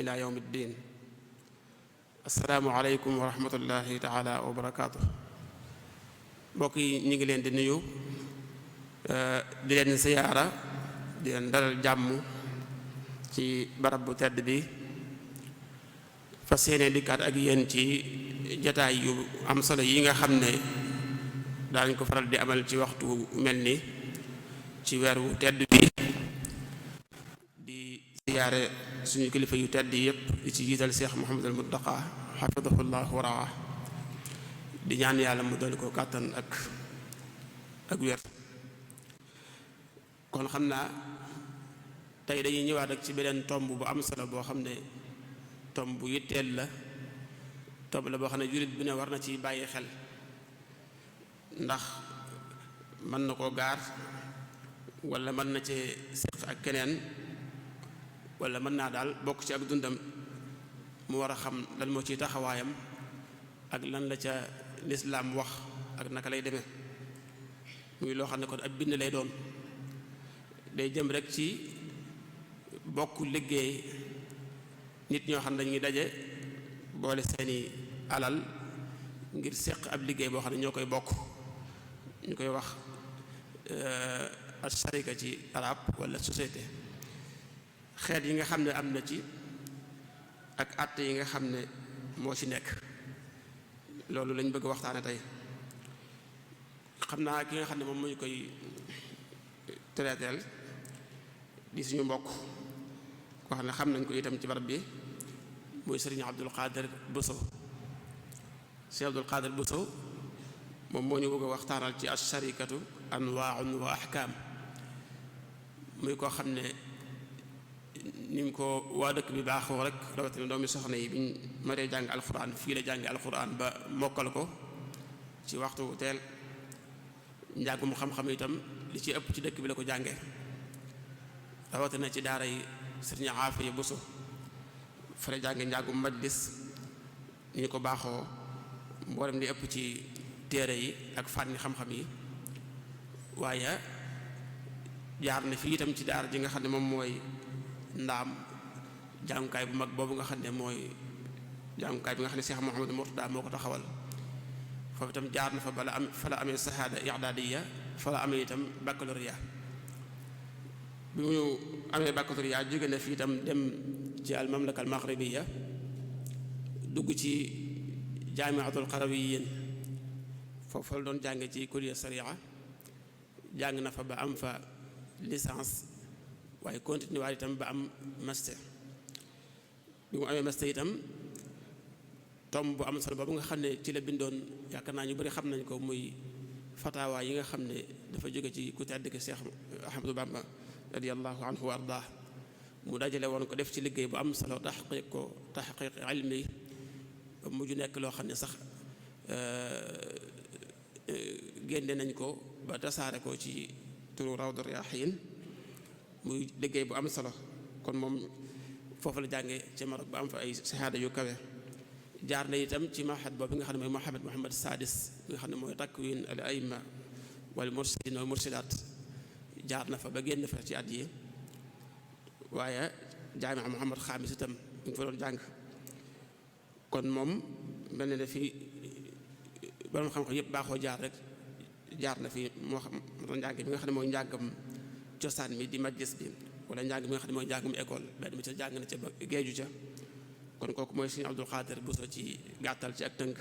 ila yawmi ddin. Assalaamu aleykum wa rahmatullahi taala wa barakaatu. mbokk yi ñu ngi leen di nuyu di leen siyaara di leen dalal jàmm ci barab bu tedd bi, fas yéene dikkaat ak yéen ci jataay yu am solo yi nga xam ne daañ ko faral di amal ci waxtu mel ni ci weeru tedd bi, di siyaare suñu kilifa yu tedd yépp di ci jiital Cheikh Mouhamadul Muntaqa xafidahullahu wa raa, di ñaan yàlla mu dolli ko kàttan ak wér. kon xam naa tey dañuy ñëwaat ak ci beneen tomb bu am solo boo xam ne tomb bu yitteel la, tomb la boo xam ne jullit bi ne war na ci bàyyi xel, ndax mën na koo gaar wala mën na ci séq ak keneen, wala mën naa daal bokk ci ak dundam, mu war a xam lan moo ciy taxawaayam ak lan la ca lislaam wax ak naka lay demee. muy loo xam ne kon ab bind lay doon, day jëm rek ci bokk liggéey nit ñoo xam ne dañuy daje boole seeni alal ngir séq ab liggéey boo xam ne ñoo koy bokk, ñu koy wax asharika ci arab wala société. xeet yi nga xam ne am na ci ak àtte yi nga xam ne moo ci nekk, loolu lañ bëgg waxtaane tey. xam naa ki nga xam ne moom muñu koy traiteel di suñu mbokk koo xam ne xam nañ ko itam ci barab bi, muy sëriñ Abdul Qadir Bousso. sëriñ Abdul Qadir Bousso moom moo ñu bëgg a waxtaanal ci asharikatu anwaaun wa ahkaam, muy koo xam ne ni mu ko waa dëkk bi baaxoo rek, rawatina doomi soxna yi biñ maree jàng alxuraan fii la jàngi alxuraan ba mokkal ko ci waxtu teel. njàngum xam-xam itam li ci ëpp ci dëkk bi la ko jànge, rawatina ci daara yi sëriñ Aafiya Bousso fa la jànge njàngum majlis ni ñu ko baaxoo mboolem li ëpp ci téere yi ak fànni xam-xam yi. waaye jaar na fii itam ci daara ji nga xam ne moom mooy ndaam, jàngukaay bu mag boobu nga xam ne mooy jàngukaay bi nga xam ne Cheikh Mouhamadou Mourtada moo ko taxawal. foofu itam jaar na fa fa la amee sahaada i'daadiya, fa la amee itam baccalauréat. bi mu amee baccalauréat jóge na fii itam dem ci al mamlaka al maghribiya, dugg ci jaamiatul qarawiyyin, foofu la doon jànge ci kulliya sharia, jàng na fa ba am fa licence, waaye continué waat itam ba am master. bi mu amee master itam tomb bu am solo boobu nga xam ne ci la bindoon, yaakaar naa ñu bari xam nañ ko, muy fatawa yi nga xam ne dafa jóge ci ku tedd ki Cheikh Ahmadou Bamba radiyallahu anhu wa ardah. mu dajale woon ko def ci liggéey bu am solo, taxqiq ilmi, ba mujj nekk loo xam ne sax génne nañ ko ba tasaare ko ci turu Rawdu Rayaahiin, muy liggéey bu am solo. kon moom foofu la jànge ci Maroc ba am fa ay sahaada yu kawe. jaar na itam ci mahad boobu nga xam ne mooy Muhammad Sadis nga xam ne mooy takwin al aima wal mursidin wal mursidaat, jaar na fa ba génn fa ci at yi. waaye jaamia Muhammad Xaamis itam ñu fa doon jàng. kon moom mel na ne fi borom xam-xam yëpp baaxoo jaar rek jaar na fi, moo xam njàng bi nga xam ne mooy njàngam cosaan mi di majlis bi, wala njàng mi nga xam ne mooy njàngum école, benn bi ca jàng na ca ba géeju ca. kon kooku mooy sëriñ Abdul Qadir Bousso ci gàttal ci ak tënk.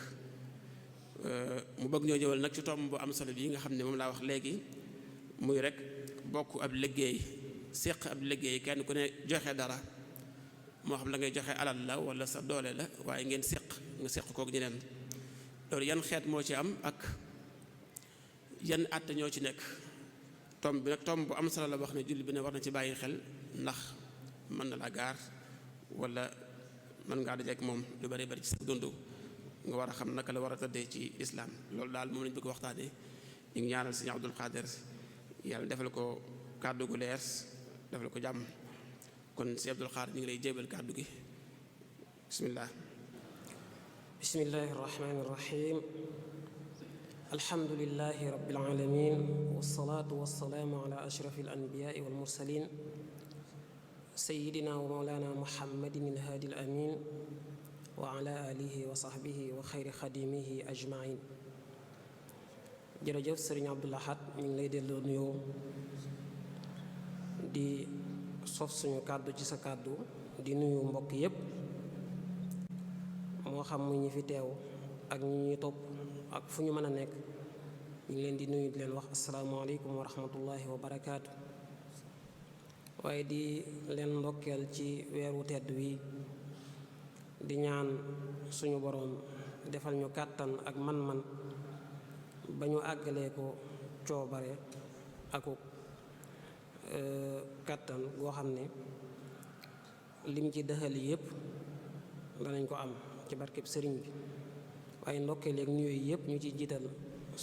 mu bëgg ñoo ñëwal nag ci tomb bu am solo bi nga xam ne moom laa wax léegi, muy rek bokk ab liggéey, séq ab liggéey, kenn ku ne joxe dara, moo xam la ngay joxe alal la wala sa doole la, waaye ngeen nga séq kook ñeneen. loolu yan xeet moo ci am ak yan àtte ñoo ci nekk. tomb bi nag tomb bu am solo la wax ne julli bi ne war na ci bàyyi xel, ndax mën na la gaar wala mën ngaa dajeek moom lu bari bari ci sa dund, nga war a xam naka la war a tëddee ci islaam. loolu daal moom lañ bëgg waxtaanee. ñu ngi ñaanal sëriñ Abdul Qadir yàlla defal ko kàddu gu leer, defal ko jàmm. kon sëriñ Abdul Qadir ñu ngi lay jébal kàddu gi. bismillah. bismillahi rahmani rahim. alhamdulillahi rabbil alamin, wassalaatu wassalaamu ala ashrafi al anbiyaai wal mursalin sayyidina wa mawlana muhammadin alhaadi al amin wa ala alihi wa sahbihi wa xayri xadimihi ajmain. jërëjëf sëriñ Abdul Ahad ñu ngi lay delloo nuyoo di sof suñu kàddu ci sa kàddu di nuyu mbokk yépp moo xam mu ñi fi teew ak ñi ñuy topp ak fu ñu mën a nekk ñu ngi leen di nuyu di leen wax asalaamaaleykum wa rahmatullahi wa barakaatu. waaye di leen ndokkeel ci weeru tedd wi di ñaan suñu boroom defal ñu kàttan ak man-man ba ñu àggalee ko coobare aku kàttan goo xam ne lim ci dëxali yépp danañ ko am ci barkeb sëriñ bi. waaye ndokkeel ak nuyoo yépp ñu ci jiital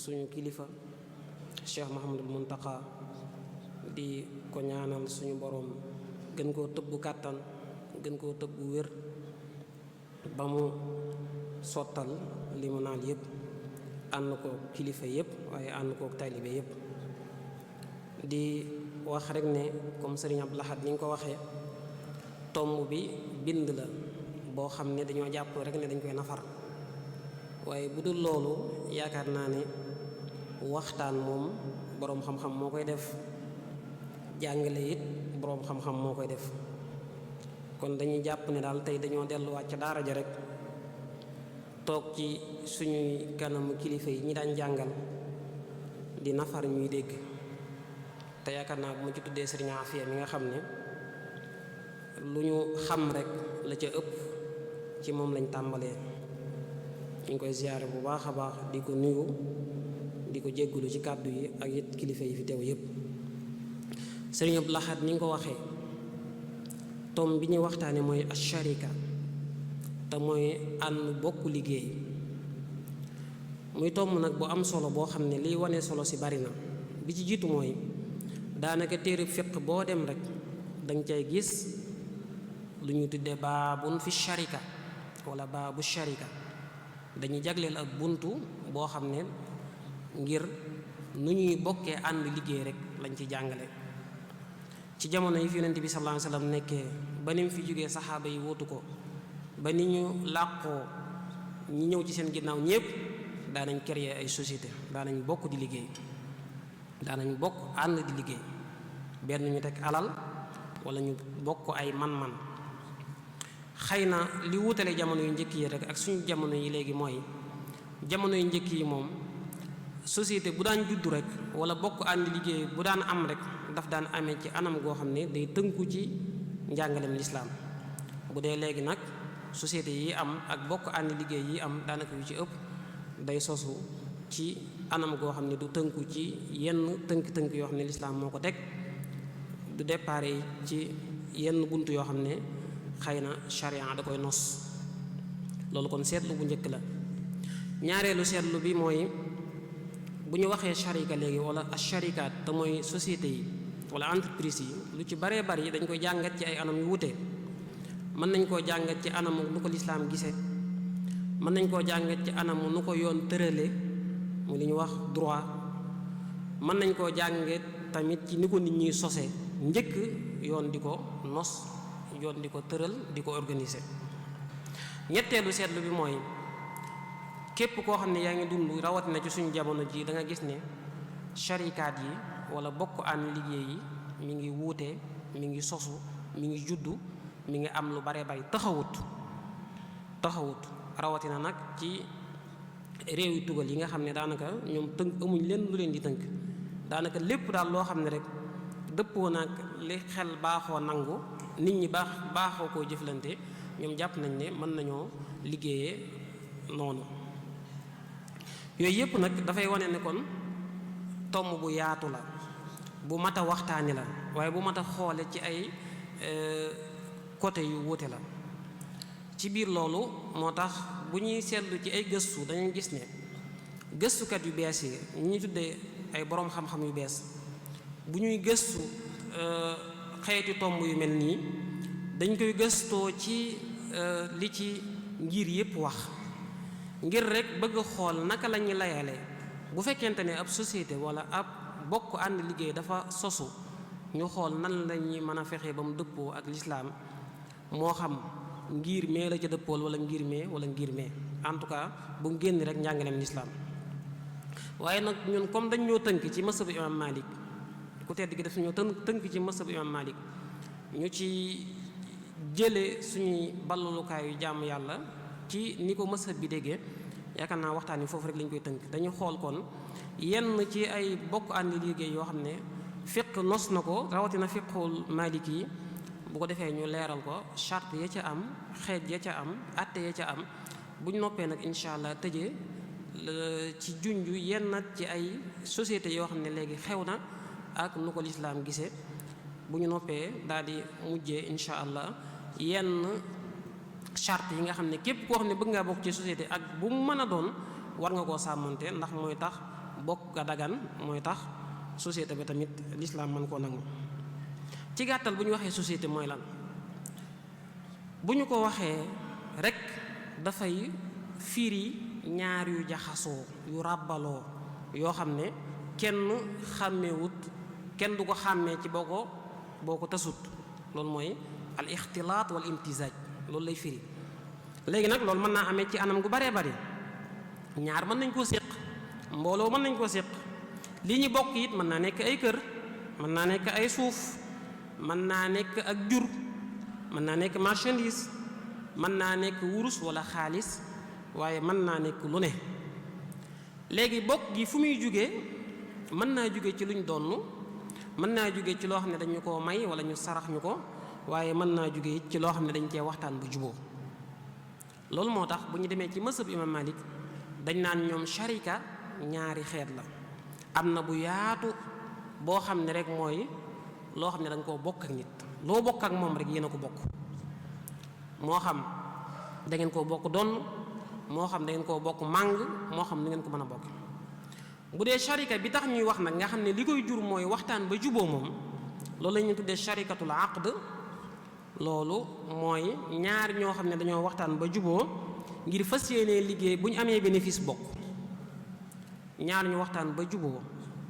suñu kilifa Cheikh Mouhamadul Muntaqa di ko ñaanal suñu boroom gën koo tëbbu kàttan gën koo tëbbu wér ba mu sottal li mu naan yépp ànd ko kilifa yépp waaye ànd ko taalibe yépp. di wax rek ne comme sëriñ Abdul Ahad ni nga ko waxee tomb bi bind la boo xam ne dañoo jàpp rek ne dañ koy nafar waaye bu dul loolu yaakaar naa ne waxtaan moom boroom xam-xam moo koy def jàngale it boroom xam-xam moo koy def. kon dañuy jàpp ne daal tey dañoo delluwaat ca daara ja rek toog ci suñuy kanamu kilifa yi ñi daan jàngal di nafar ñuy dégg. te yaakaar naa bu ma ci tuddee sëriñ Afiya mi nga xam ne lu ñu xam rek la ca ëpp ci moom lañ tàmbalee. ñu ngi koy ziyaare bu baax a baax di ko nuyu di ko jéggulu ci kàddu yi ak it kilifa yi fi teew yépp. sëriñ Abdul Ahad ni nga ko waxee tom bi ñuy waxtaane mooy asharika te mooy ànd bokk liggéey. muy tomb nag bu am solo boo xam ne liy wane solo si bari na. bi ci jiitu mooy daanaka téere fiq boo dem rek danga cay gis lu ñu tuddee baabun fi sharika wala baabu sharika. dañuy jagleel ak buntu boo xam ne ngir nu ñuy bokkee ànd liggéey rek lañ ci jàngale. ci jamono yi fi yonent bi sallallahu alayhi wasallam nekkee ba ni mu fi jógee saxaaba yi wóotu ko ba ni ñu làqoo ñi ñëw ci seen ginnaaw ñépp daanañ créer ay société daanañ bokk di liggéey daanañ bokk ànd di liggéey benn ñu teg alal wala ñu bokk ay man-man. xëy na li wutale jamono yu njëkk yi rek ak suñu jamono yi léegi mooy jamono yu njëkk yi moom société bu daan juddu rek wala bokk ànd liggéey bu daan am rek daf daan amee ci anam goo xam ne day tënku ci njàngaleem lislaam. bu dee léegi nag société yi am ak bokk ànd liggéey yi am daanaka yu ci ëpp day sosu ci anam goo xam ne du tënku ci yenn tënk-tënk yoo xam ne lislaam moo ko teg du déparé ci yenn bunt yoo xam ne xëy na charia da koy nos. loolu kon seetlu bu njëkk la. ñaareelu seetlu bi mooy bu ñu waxee sharika léegi wala asharikaat te mooy société yi wala entreprise yi lu ci baree bari dañ koy jàngat ci ay anam yu wute. mën nañ koo jàngat ci anam nu ko lislaam gisee mën nañ koo jàngat ci anam nu ko yoon tërale mu li ñu wax droit. mën nañ koo jàngat tamit ci ni ko nit ñi sose njëkk yoon di ko nos yoon di ko tëral di ko organiser. ñetteelu seetlu bi mooy képp koo xam ne yaa ngi dund rawatina ci suñu jamono ji da nga gis ne sharikaat yi wala bokk ànd liggéey yi mi ngi wuute mi ngi sosu mi ngi juddu mi ngi am lu bare bari taxawut rawatina nag ci réew yu tugal yi nga xam ne daanaka ñoom tënk amuñ leen lu leen di tënk. daanaka lépp daal loo xam ne rek dëppoo nag li xel baaxoo nangu nit ñi baaxoo koo jëflante ñoom jàpp nañ ne mën nañoo liggéeyee noonu. yooyu yëpp nag dafay wane ne kon tomb bu yaatu la bu mat a waxtaani la waaye bu mat a xoole ci ay côté yu wuute la. ci biir loolu moo tax bu ñuy seetlu ci ay gëstu dañuy gis ne gëstukat yu bees yi ñi tuddee ay boroom xam-xam yu bees bu ñuy gëstu xeeti tomb yu mel nii dañ koy gëstoo ci li ci ngir yépp wax ngir rek bëgg xool naka la ñuy layale bu fekkente ne ab société wala ab bokk ànd liggéey dafa sosu ñu xool nan lañuy mën a fexe ba mu dëppoo ak lislaam moo xam ngir mee la ca dëppool wala ngir mee wala ngir mee en tout cas bu mu génn rek njàngaleem lislaam waaye nag ñun comme dañ ñoo tënk ci masab imam Malik ku tedd gi daf ñoo tënk ci masab imam Malik ñu ci jële suñuy ballalukaayu jàmm yàlla ci ni ko masab bi déggee yaakaar naa waxtaan wi foofu rek lañ koy tënk dañu xool kon yenn ci ay bokk àndi liggéey yoo xam ne fiq nos na ko rawatina fiqul Malik yi bu ko defee ñu leeral ko charte ya ca am xeet ya ca am atte ya ca am buñ noppee nag incha allah tëjee ci junj yenn ci ay société yoo xam ne léegi xew na ak nu ko lislaam gisee bu ñu noppee daal di mujjee incha allah yenn charte yi nga xam ne képp koo xam ne bëgg ngaa bokk ci société ak bu mu mën a doon war nga koo sàmmante ndax mooy tax bokk ga dagan mooy tax société bi tamit lislaam mën koo nangu. ci gàttal bu ñu waxee société mooy lan bu ñu ko waxee rek dafay firi ñaar yu jaxasoo yu ràbbaloo yoo xam ne kenn xàmmewut kenn du ko xàmmee ci boo ko tasut loolu mooy al ixtilaat wal imtizaaj loolu lay firi. léegi nag loolu mën naa amee ci anam gu baree bari ñaar mën nañ koo séq mbooloo mën nañ koo séq li ñu bokk it mën naa nekk ay kër mën naa nekk ay suuf mën naa nekk ak jur mën naa nekk marchandise mën naa nekk wurus wala xaalis waaye mën naa nekk lu ne. léegi bokk gi fu muy jóge mën naa jóge ci luñ donn mën naa jóge ci loo xam ne dañu koo may wala ñu sarax ñu ko waaye mën naa jóge ci loo xam ne dañ cee waxtaan bu juboo loolu moo tax bu ñu demee ci mësëb imam Malik dañ naan ñoom sharika ñaari xeet la am na bu yaatu boo xam ne rek mooy loo xam ne da nga koo bokk ak nit loo bokk ak moom rek yéen a ko bokk moo xam da ngeen koo bokk donn moo xam da ngeen koo bokk màng moo xam ni ngeen ko mën a bokk. bu dee sharika bi tax ñuy wax nag nga xam ne li koy jur mooy waxtaan ba juboo moom loolu la ñuy tuddee sharikatul aqd loolu mooy ñaar ñoo xam ne dañoo waxtaan ba juboo ngir fas yéenee liggéey bu ñu amee bénéfice bokk ñaar ñu waxtaan ba juboo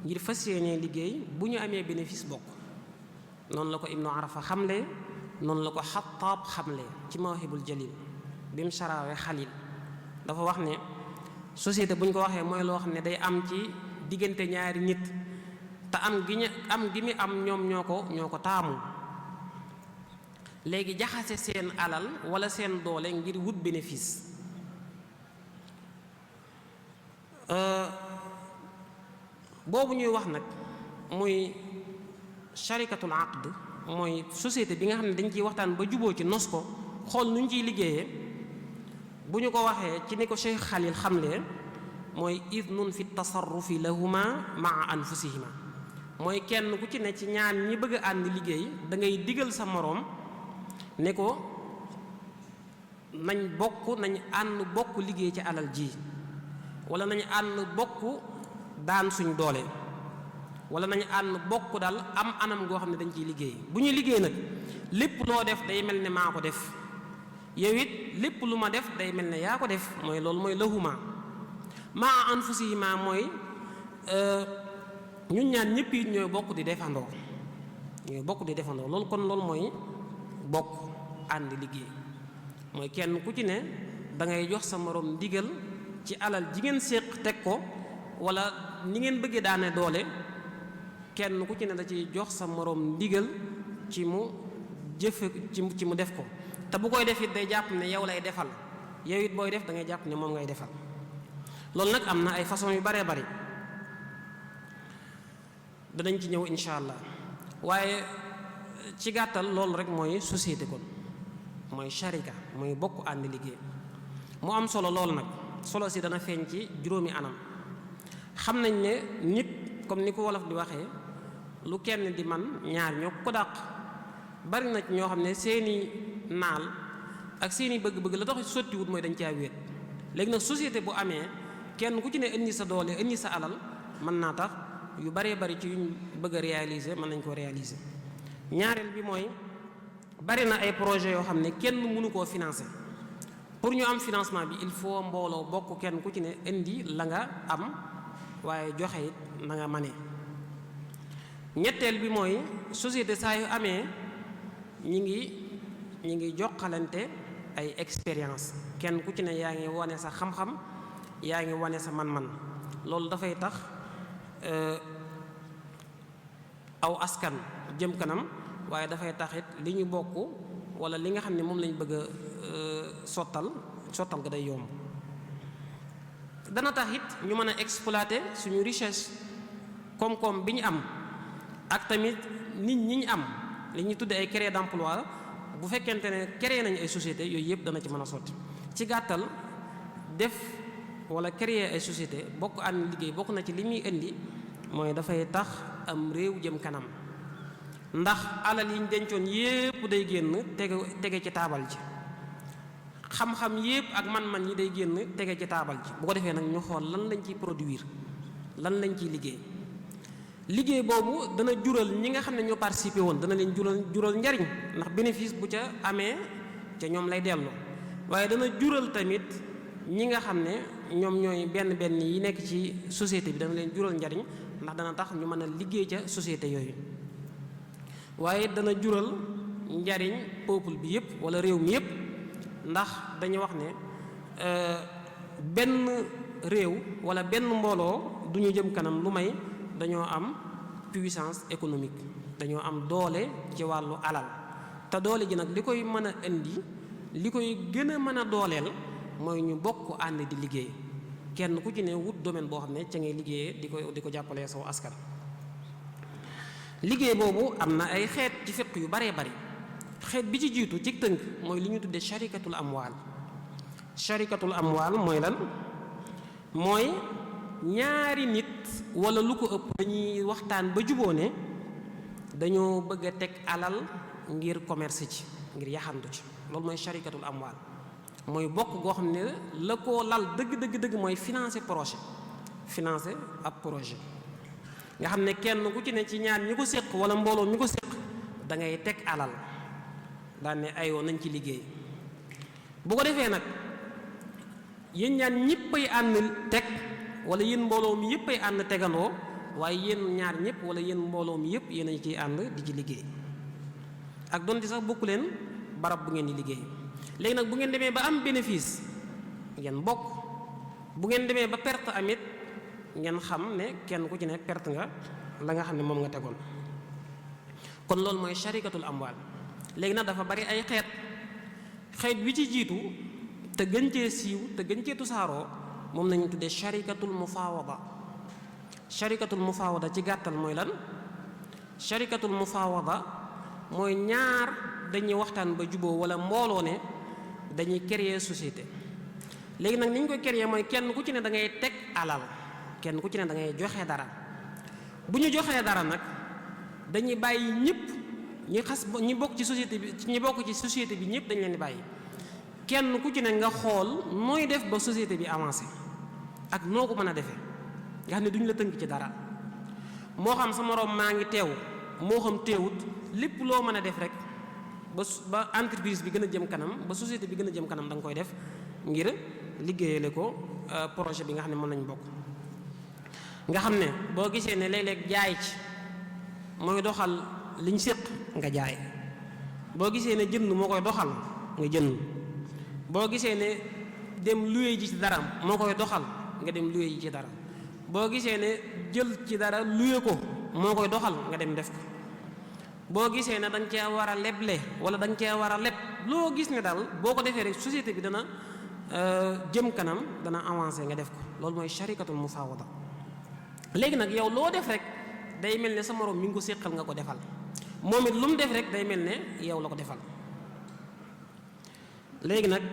ngir fas yéenee liggéey bu ñu amee bénéfice bokk noonu la ko Ibnu Arafa xamle noonu la ko Xattaab xamle ci Mawahibul Jalil bi mu sarawee Xalil dafa wax ne société bu ñu ko waxee mooy loo xam ne day am ci diggante ñaari nit te am gi mi am ñoom ñoo ko taamu léegi jaxase seen alal wala seen doole ngir wut bénéfice boobu ñuy wax nag muy sharikatul aqd mooy société bi nga xam ne dañ ciy waxtaan ba juboo ci nos ko xool nu ñu ciy liggéeyee bu ñu ko waxee ci ni ko Cheikh Khalil xamlee mooy idnun fi tasarrufi lahuma maa anfusihima mooy kenn ku ci ne ci ñaan ñi bëgg a ànd liggéey da ngay digal sa moroom ne ko nañ ànd bokk liggéey ci alal ji wala nañ ànd bokk daan suñ doole wala nañu ànd bokk daal am anam goo xam ne dañ ciy liggéey bu ñuy liggéey nag lépp loo def day mel ne maa ko def yow it lépp lu ma def day mel ne yaa ko def mooy loolu mooy lahuma maa anfusihima mooy ñun ñaan ñëpp it ñooy bokk di defandoo loolu kon loolu mooy bokk ànd liggéey mooy kenn ku ci ne da ngay jox sa moroom ndigal ci alal ji ngeen séq teg ko wala ni ngeen bëggee daane doole kenn ku ci ne da ciy jox sa moroom ndigal ci mu jëfe ci mu def ko te bu koy def it day jàpp ne yow lay defal yow it booy def da ngay jàpp ne moom ngay defal loolu nag am na ay façon yu baree bari danañ ci ñëw incha allah waaye ci gàttal loolu rek mooy société kon mooy sharika mooy bokk ànd liggéey mu am solo loolu nag solo si dana feeñ ci juróomi anam xam nañ ne nit comme ni ko wolof di waxee lu kenn di man ñaar ñoo ko dàq bari na ci ñoo xam ne seeni naal ak seeni bëgg-bëgg la tax sottiwut mooy dañ caa wéet léegi nag société bu amee kenn ku ci ne indi sa doole indi sa alal mën naa tax yu baree bari ci yuñ bëgg a réaliser mën nañ koo réaliser ñaareel bi mooy bari na ay projet yoo xam ne kenn mënu koo financer pour ñu am financement bi il faut mbooloo bokk kenn ku ci ne indi la nga am waaye joxe it na nga mane ñetteel bi mooy société saa yu amee ñi ngi jokkalante ay expérience, kenn ku ci ne yaa ngi wane sa xam-xam, yaa ngi wane sa man-man. loolu dafay tax aw askan jëm kanam, waaye dafay taxit li ñu bokk wala li nga xam ne moom lañ bëgg a sottal ga day yomb. dana taxit ñu mën a exploiter suñu richesse, koom-koom bi ñu am, ak tamit nit ñi ñu am, li ñuy tudde ay créer d'emploi. bu fekkente ne créer nañu ay société yooyu yëpp dana ci mën a sotti. ci gàttal, def wala créer ay société bokk ànd liggéey bokk na ci li muy indi mooy dafay tax am réew jëm kanam, ndax alal yi ñu dencoon yépp day génn tege ci taabal ji, xam-xam yépp ak man-man yi day génn tege ci taabal ji. bu ko defee nag ñu xool lan lañ ciy produire, lan lañ ciy liggéey boobu dana jural ñi nga xam ne ñoo participé woon, dana leen jural njariñ, ndax bénéfice bu ca amee ca ñoom lay dellu. waaye dana jural tamit ñi nga xam ne ñoom ñooy benn yi nekk ci société bi, dana leen jural njariñ, ndax dana tax ñu mën a liggéey ca société yooyu. waaye dana jural njariñ peuple bi yépp wala réew mi yépp, ndax dañu wax ne benn réew wala benn mbooloo du ñu jëm kanam lu may dañoo am puissance économique, dañoo am doole ci wàllu alal. te doole ji nag li koy mën a indi, li koy gën a mën a dooleel mooy ñu bokk ànd di liggéey, kenn ku ci ne wut domaine boo xam ne ca ngay liggéeyee di ko jàppalee saw askan. liggéey boobu am na ay xeet ci fiq yu baree bari. xeet bi ci jiitu ci tënk mooy li ñu tuddee sharikatul amwaal. sharikatul amwaal mooy lan? mooy ñaari nit wala lu ko ëpp dañuy waxtaan ba juboo ne dañoo bëgg a teg alal ngir commerce ci, ngir yaxantu ci. loolu mooy sharikatul amwaal, mooy bokk goo xam ne la ko lal dëgg mooy financer ab projet nga xam ne kenn ku ci ne ci ñaar ñi ko séq wala mbooloo mi ko séq da ngay teg alal daan ne ayoo nañ ci liggéey. bu ko defee nag yéen ñaar ñëppay ànd teg, wala yéen mbooloo mi yëpp ay ànd tegandoo, waaye yéen ñaar ñëpp wala yéen mbooloo mi yëpp yéen a ciy ànd di ci liggéey, ak donte sax bokku leen barab bu ngeen di liggéey. léegi nag bu ngeen demee ba am bénéfice ngeen bokk, bu ngeen demee ba perte amit ngeen xam ne kenn ku ci ne perte nga la nga xam ne moom nga tegoon. kon loolu mooy sharikatul amwaal. léegi nag dafa bari ay xeet bi ci jiitu te gën cee siiw te gën cee tusaaroo moom nañu tuddee sharikatul mufaawada. sharikatul mufaawada ci gàttal mooy lan? sharikatul mufaawada mooy ñaar dañuy waxtaan ba juboo wala mbooloo ne dañuy créer société. léegi nag ni ñu koy créer mooy kenn ku ci ne da ngay teg alal, kenn ku ci ne da ngay joxe dara. bu ñu joxee dara nag dañuy bàyyi ñëpp ñi bokk ci société bi, ñi bokk ci société bi ñëpp dañ leen di bàyyi, kenn ku ci ne nga xool nooy def ba société bi avancé ak noo ko mën a defee, nga xam ne duñu la tënk ci dara. moo xam sa moroom maa ngi teew, moo xam teewut, lépp loo mën a def rek ba entreprise bi gën a jëm kanam, ba société bi gën a jëm kanam da nga koy def ngir liggéeyale ko projet bi nga xam ne mën nañ bokk. nga xam ne boo gisee ne léeg-léeg jaay ci mooy doxal liñ séq nga jaay, boo gisee ne jënd moo koy doxal nga jënd, boo gisee ne dem luye ji ci dara moo koy doxal nga dem luye ji ci dara, boo gisee ne jël ci dara luye ko moo koy doxal nga dem def ko, boo gisee ne da nga cee war a leble wala da nga cee war a leb, loo gis ne daal boo ko defee rek société bi dana jëm kanam, dana avancé nga def ko. loolu mooy sharikatul mufaawada. léegi nag yow loo def rek day mel ne sa moroom mi ngi ko séqal nga ko defal, moom it lu mu def rek day mel ne yow la ko defal. léegi nag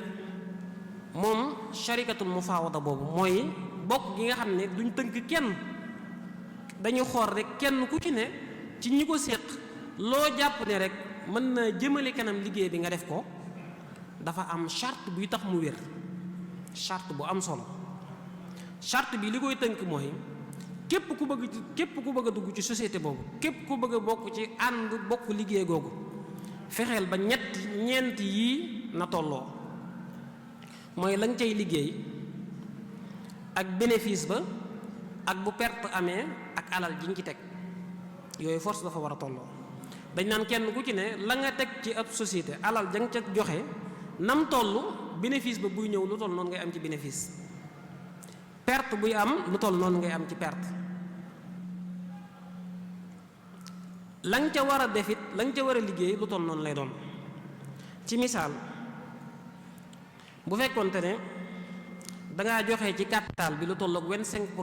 moom sharikatul mufaawada boobu mooy bokk gi nga xam ne duñ tënk kenn, dañu xool rek kenn ku ci ne ci ñi ko séq loo jàpp ne rek mën na jëmale kanam liggéey bi nga def ko. dafa am charte buy tax mu wér, charte bu am solo. charte bi li koy tënk mooy képp ku bëgg a dugg ci société boobu, képp ku bëgg a bokk ci ànd bokk liggéey googu, fexeel ba ñeent yii na tolloo. mooy lañ cay liggéey ak bénéfice ba, ak bu perte amee ak alal ji ñu ci teg. yooyu force dafa war a tolloo. dañ naan kenn ku ci ne la nga teg ci ab société alal jang ca joxe nam toll bénéfice ba buy ñëw lu toll noonu ngay am ci bénéfice, perte buy am lu toll noonu ngay am ci perte. la nga ca war a defit la nga ca war a liggéey lu toll noonu lay doon. ci misaal bu fekkonte ne dangaa joxe ci capital bi lu tolloog 25%,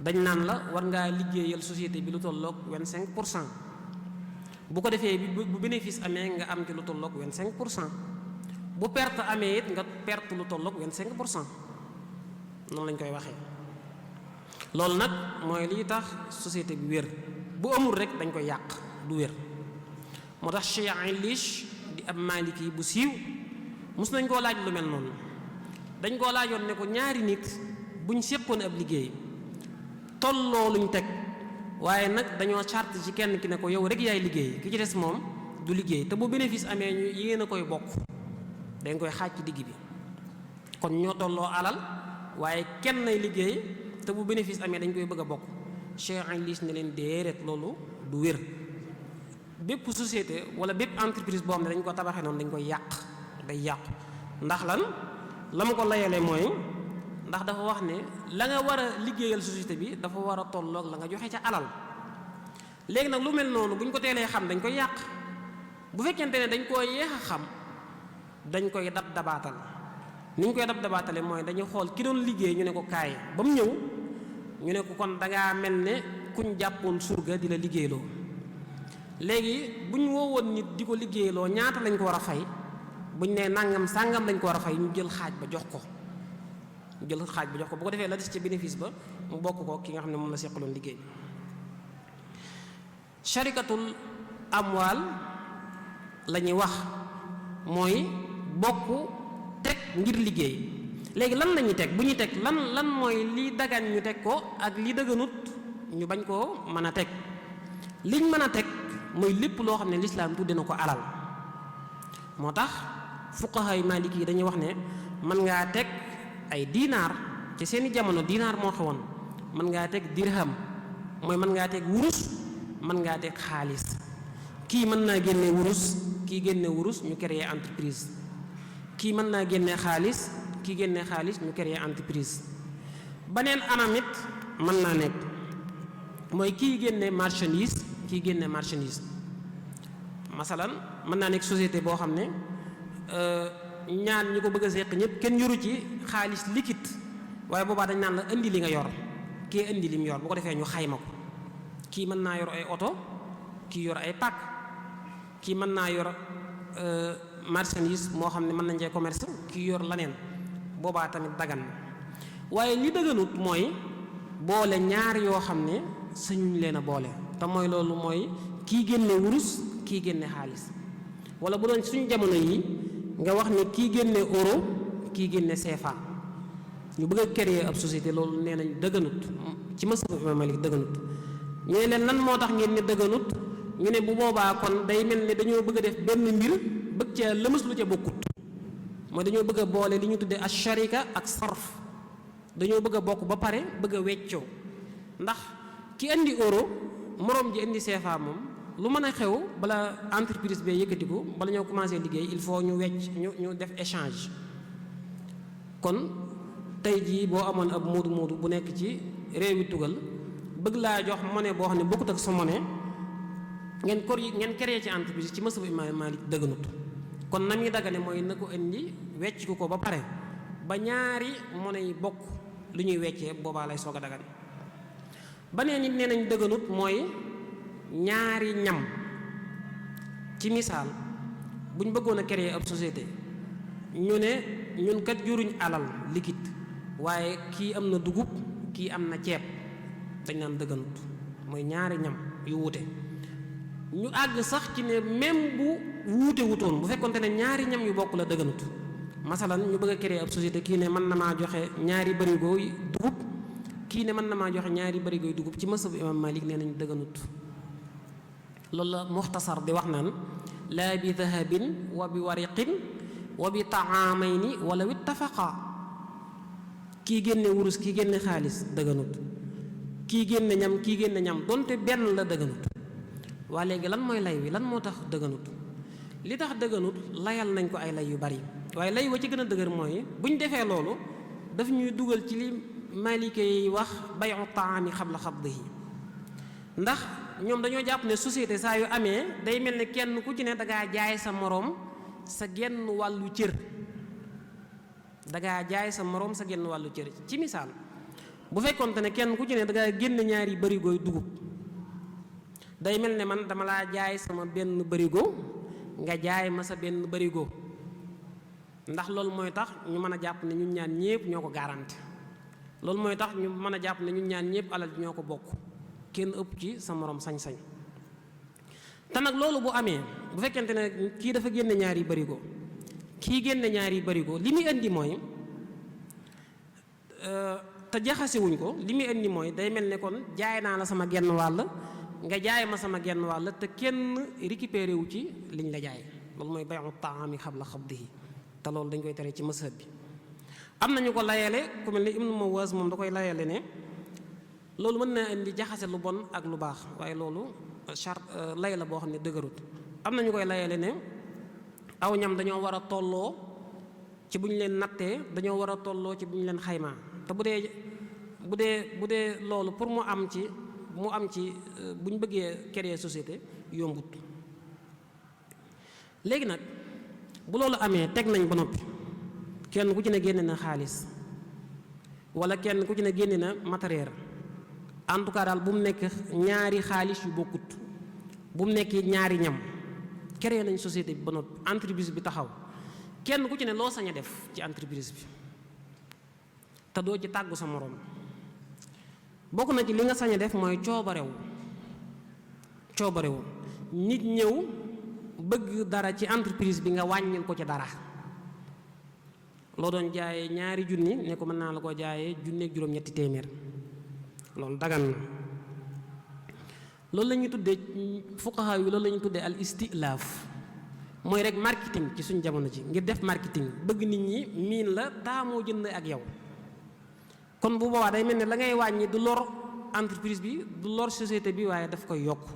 dañ naan la war ngaa liggéeyal société bi lu tolloog 25%. bu ko defee bu bénéfice amee nga am ci lu tolloog 25%, bu perte amee it nga perte lu tolloog 25%. noonu lañ koy waxee. loolu nag mooy liy tax société bi wér. bu amul rek dañ koy yàq, du wér. moo tax Cheikh Aylish di ab maliki bu siiw mos nañ koo laaj lu mel noonu. dañ koo laajoon ne ko ñaari nit buñ séqoon ab liggéey tolloo luñ teg, waaye nag dañoo charte ci kenn ki ne ko yow rek yaay liggéey, ki ci des moom du liggéey, te bu bénéfice amee ñu yéen a koy bokk, dañ koy xaaj ci digg bi. kon ñoo tolloo alal waaye kenn nay liggéey te bu bénéfice amee dañ koy bëgg a bokk. Cheikh Aylish ne leen déedéet, loolu du wér. bépp société wala bépp entreprise boo xam ne dañ ko tabaxee noonu dañ koy yàq, day yàqu. ndax lan la ma ko layalee mooy ndax dafa wax ne la nga war a liggéeyal société bi dafa war a tolloog la nga joxe ca alal. léegi nag lu mel noonu bu ñu ko teelee xam dañ koy yàq. bu fekkente ne dañ koo yéex a xam dañ koy dab dabaatal. ni ñu koy dab dabaatale mooy dañuy xool ki doon liggéey ñu ne ko kaay ba mu ñëw ñu ne ko kon dangaa mel ne kuñ jàppoon surga di la liggéeyloo. léegi bu ñu woowoon nit di ko liggéeyloo ñaata lañ ko war a fay, buñ nee nangam sàngam lañ ko war a fay, ñu jël xaaj ba jox ko. bu ko defee la des ci bénéfice ba mu bokk ko ki nga xam ne moom la seqaloon liggéey. sharikatul amwaal la ñuy wax mooy bokk teg ngir liggéey. léegi lan la ñuy teg bu ñuy teg lan mooy li dagan ñu teg ko ak li dëgganut ñu bañ koo mën a teg. liñ mën a teg mooy lépp loo xam ne lislaam tudde na ko alal. moo tax fuqahay maliki yi dañuy wax ne mën ngaa teg ay diinaar, ci seeni jamono diinaar moo xewoon. mën ngaa teg dirham, mooy mën ngaa teg wurus, mën ngaa teg xaalis. kii mën naa génne wurus, kii génne wurus, ñu créer entreprise. kii mën naa génne xaalis, kii génne xaalis, ñu créer entreprise. beneen anam it mën naa nekk mooy kii génne marchandise, kii génne marchandise. masalan mën naa nekk société boo xam ne ñaar ñi ko bëgg a seq ñëpp kenn yoru ci xaalis liquide, waaye boobaa dañ naan la indi li nga yor, kii indi li mu yor. bu ko defee ñu xayma ko. kii mën naa yor ay oto, kii yor ay pàkk, kii mën naa yor marchandise moo xam ne mën nañ cee commerce, kii yor laneen. boobaa tamit dagan na. waaye li dëgganut mooy boole ñaar yoo xam ne sañuñ leen a boole, te mooy loolu mooy kii génne wurus, kii génne xaalis. wala bu doon suñu jamono yi nga wax ne kii génne euro, kii génne CFA, ñu bëgg a créer ab société, loolu nee nañ dëgganut. ci mazhabu Imaam Maalik dëgganut. ñu ne leen lan moo tax ngeen ne dëgganut, ñu ne bu boobaa kon day mel ne dañoo bëgg a def benn mbir bëgg ca lëmas lu ca bokkut. mooy dañoo bëgg a boole li ñu tuddee asharika ak sarf. dañoo bëgg a bokk ba pare bëgg a weccoo. ndax ki indi euro moroom ji indi CFA moom lu mën a xew bala entreprise bee yëkkatiku, bala ñoo commencé liggéey il faut ñu wecc ñu def échange. kon tey jii boo amoon ab moodu bu nekk ci réewi tugal bëgg laa jox monnaie boo xam ne bokkut ak sa monnaie, ngeen créé ci entreprise, ci mazhabu Imaam Maalik dëgganut. kon na muy dagane mooy na ko indi wecc ko ba pare ba ñaari monnaie yi bokk lu ñuy weccee, boobaa lay soog a dagane. baneen nit nee nañ dëgganut mooy ñaari ñam. ci misaal buñ bëggoon a créer ab société, ñu ne ñun kat juruñ alal liquide, waaye kii am na dugub, kii am na ceeb, dañ naan dëgganut. mooy ñaari ñam yu wuute. ñu àgg sax ci ne même bu wuute wutoon, bu fekkonte ne ñaari ñam yu bokk la dëgganut. masalan ñu bëgg a créer ab société, kii ne mën na maa joxe ñaari barigo dugub, kii ne mën na maa joxe ñaari barigo dugub. ci mazhabu Imaam Maalik nee nañ dëgganut. loolu la muxtasar di wax naan laa bi dahabin wa bi wariqin wa bi taamayni wala wi tafaqa. kii génne wurus, kii génne xaalis dëgganut. kii génne ñam kii génne ñam donte benn la dëgganut. waa léegi lan mooy lay wi lan moo tax dëgganut? li tax dëgganut layal nañ ko ay lay yu bari, waaye lay wa ci gën a dëgër mooy bu ñu defee loolu daf ñuy dugal ci li malike yi wax bayu taami xabla xabdihi. ndax ñoom dañoo jàpp ne société saa yu amee day mel ne kenn ku ci ne dangaa jaay sa moroom sa genn wàllu cër, dangaa jaay sa moroom sa genn wàllu cër. ci misaal bu fekkonte ne kenn ku ci ne dangaa génn ñaari barigooy dugub, day mel ne man dama laa jaay sama benn barigo nga jaay ma sa benn barigo, ndax loolu mooy tax ñu mën a jàpp ne ñun ñaan ñépp ñoo ko garanti. loolu mooy tax ñu mën a jàpp ne ñun ñaan ñépp alal ñoo ko bokk, kenn ëpp ci sa moroom sañ-sañ. te nag loolu bu amee bu fekkente ne kii dafa génne ñaari barigo kii génne ñaari barigo li muy indi mooy te jaxasewuñ ko, li muy indi mooy day mel ne kon jaay naa la sama genn wàll nga jaay ma sama genn wàll te kenn récupéré wu ci liñ la jaay. loolu mooy bayu taami xabla xabdihi, te loolu dañ koy tere ci mazhab bi. am nañu ko layale ku mel ni Ibnu Mawaaz moom da koy layale ne loolu mën naa indi jaxase lu bon ak lu baax, waaye loolu charte lay la boo xam ne dëgërut. am na ñu koy layale ne aw ñam dañoo war a tolloo ci bu ñu leen nattee, dañoo war a tolloo ci bu ñu leen xaymaa. te bu dee loolu pour mu am ci bu ñu bëggee créer société yombut. léegi nag bu loolu amee teg nañ ba noppi, kenn ku ci ne génne na xaalis wala kenn ku ci ne génne na matériel, en tout cas daal bu mu nekk ñaari xaalis yu bokkut, bu mu nekk ñaari ñam. créé nañ société bi ba noppi, entreprise bi taxaw, kenn ku ci ne loo sañ a def ci entreprise bi te doo ci tàggu sa moroom. bokk na ci li nga sañ a def mooy coobarewu nit ñëw bëgg dara ci entreprise bi nga wàññil ko ci dara. loo doon jaayee ñaari junni ne ko mën naa la ko jaayee junneeg juróom-ñetti téeméer, loolu dagan na. loolu la ñuy tuddee fuqaha yi loolu la ñuy tuddee al istilaaf, mooy rek marketing ci suñ jamono ji, ngir def marketing bëgg nit ñi miin la taamoo jënd ak yow. kon bu boobaa day mel ne la ngay wàññi du lor entreprise bi du lor société bi, waaye daf koy yokk.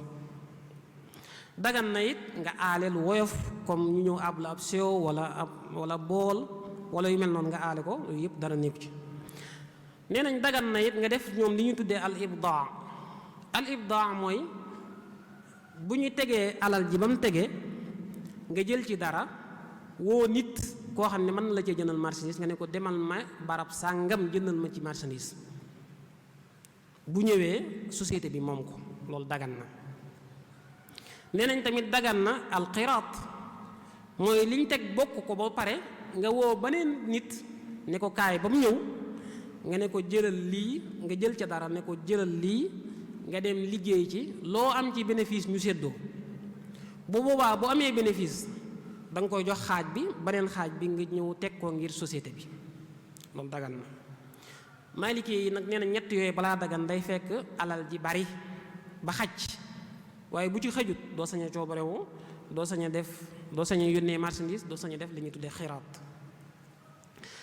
dagan na it nga aale lu woyof comme ñu ñëw ab la ab sew wala bool wala yu mel noonu nga aale ko, yooyu yëpp dara nekku ci. nee nañ dagan na it nga def ñoom li ñuy tuddee al ibdaa. al ibdaa mooy bu ñu tegee alal ji ba mu tegee nga jël ci dara woo nit koo xam ne mën la cee jëndal marchandise, nga ne ko demal ma barab sàngam jëndal ma ci marchandise. bu ñëwee société bi moom ko, loolu dagan na. nee nañ tamit dagan na alxiraat, mooy liñ teg bokk ko ba pare nga woo beneen nit ne ko kaay ba mu ñëw, nga ne ko jëlal lii, nga jël ca dara ne ko jëlal lii, nga dem liggéey ci loo am ci bénéfice ñu séddoo. bu boobaa bu amee bénéfice da nga koy jox xaaj bi, beneen xaaj bi nga ñëw teg ko ngir société bi, loolu dagan na. Maliki yi nag nee na ñett yooyu balaa dagan day fekk alal ji bari ba xaj, waaye bu ci xajut doo sañ a coobarewu, doo sañ a yónnee marchandise, doo sañ a def li ñuy tuddee xiraat.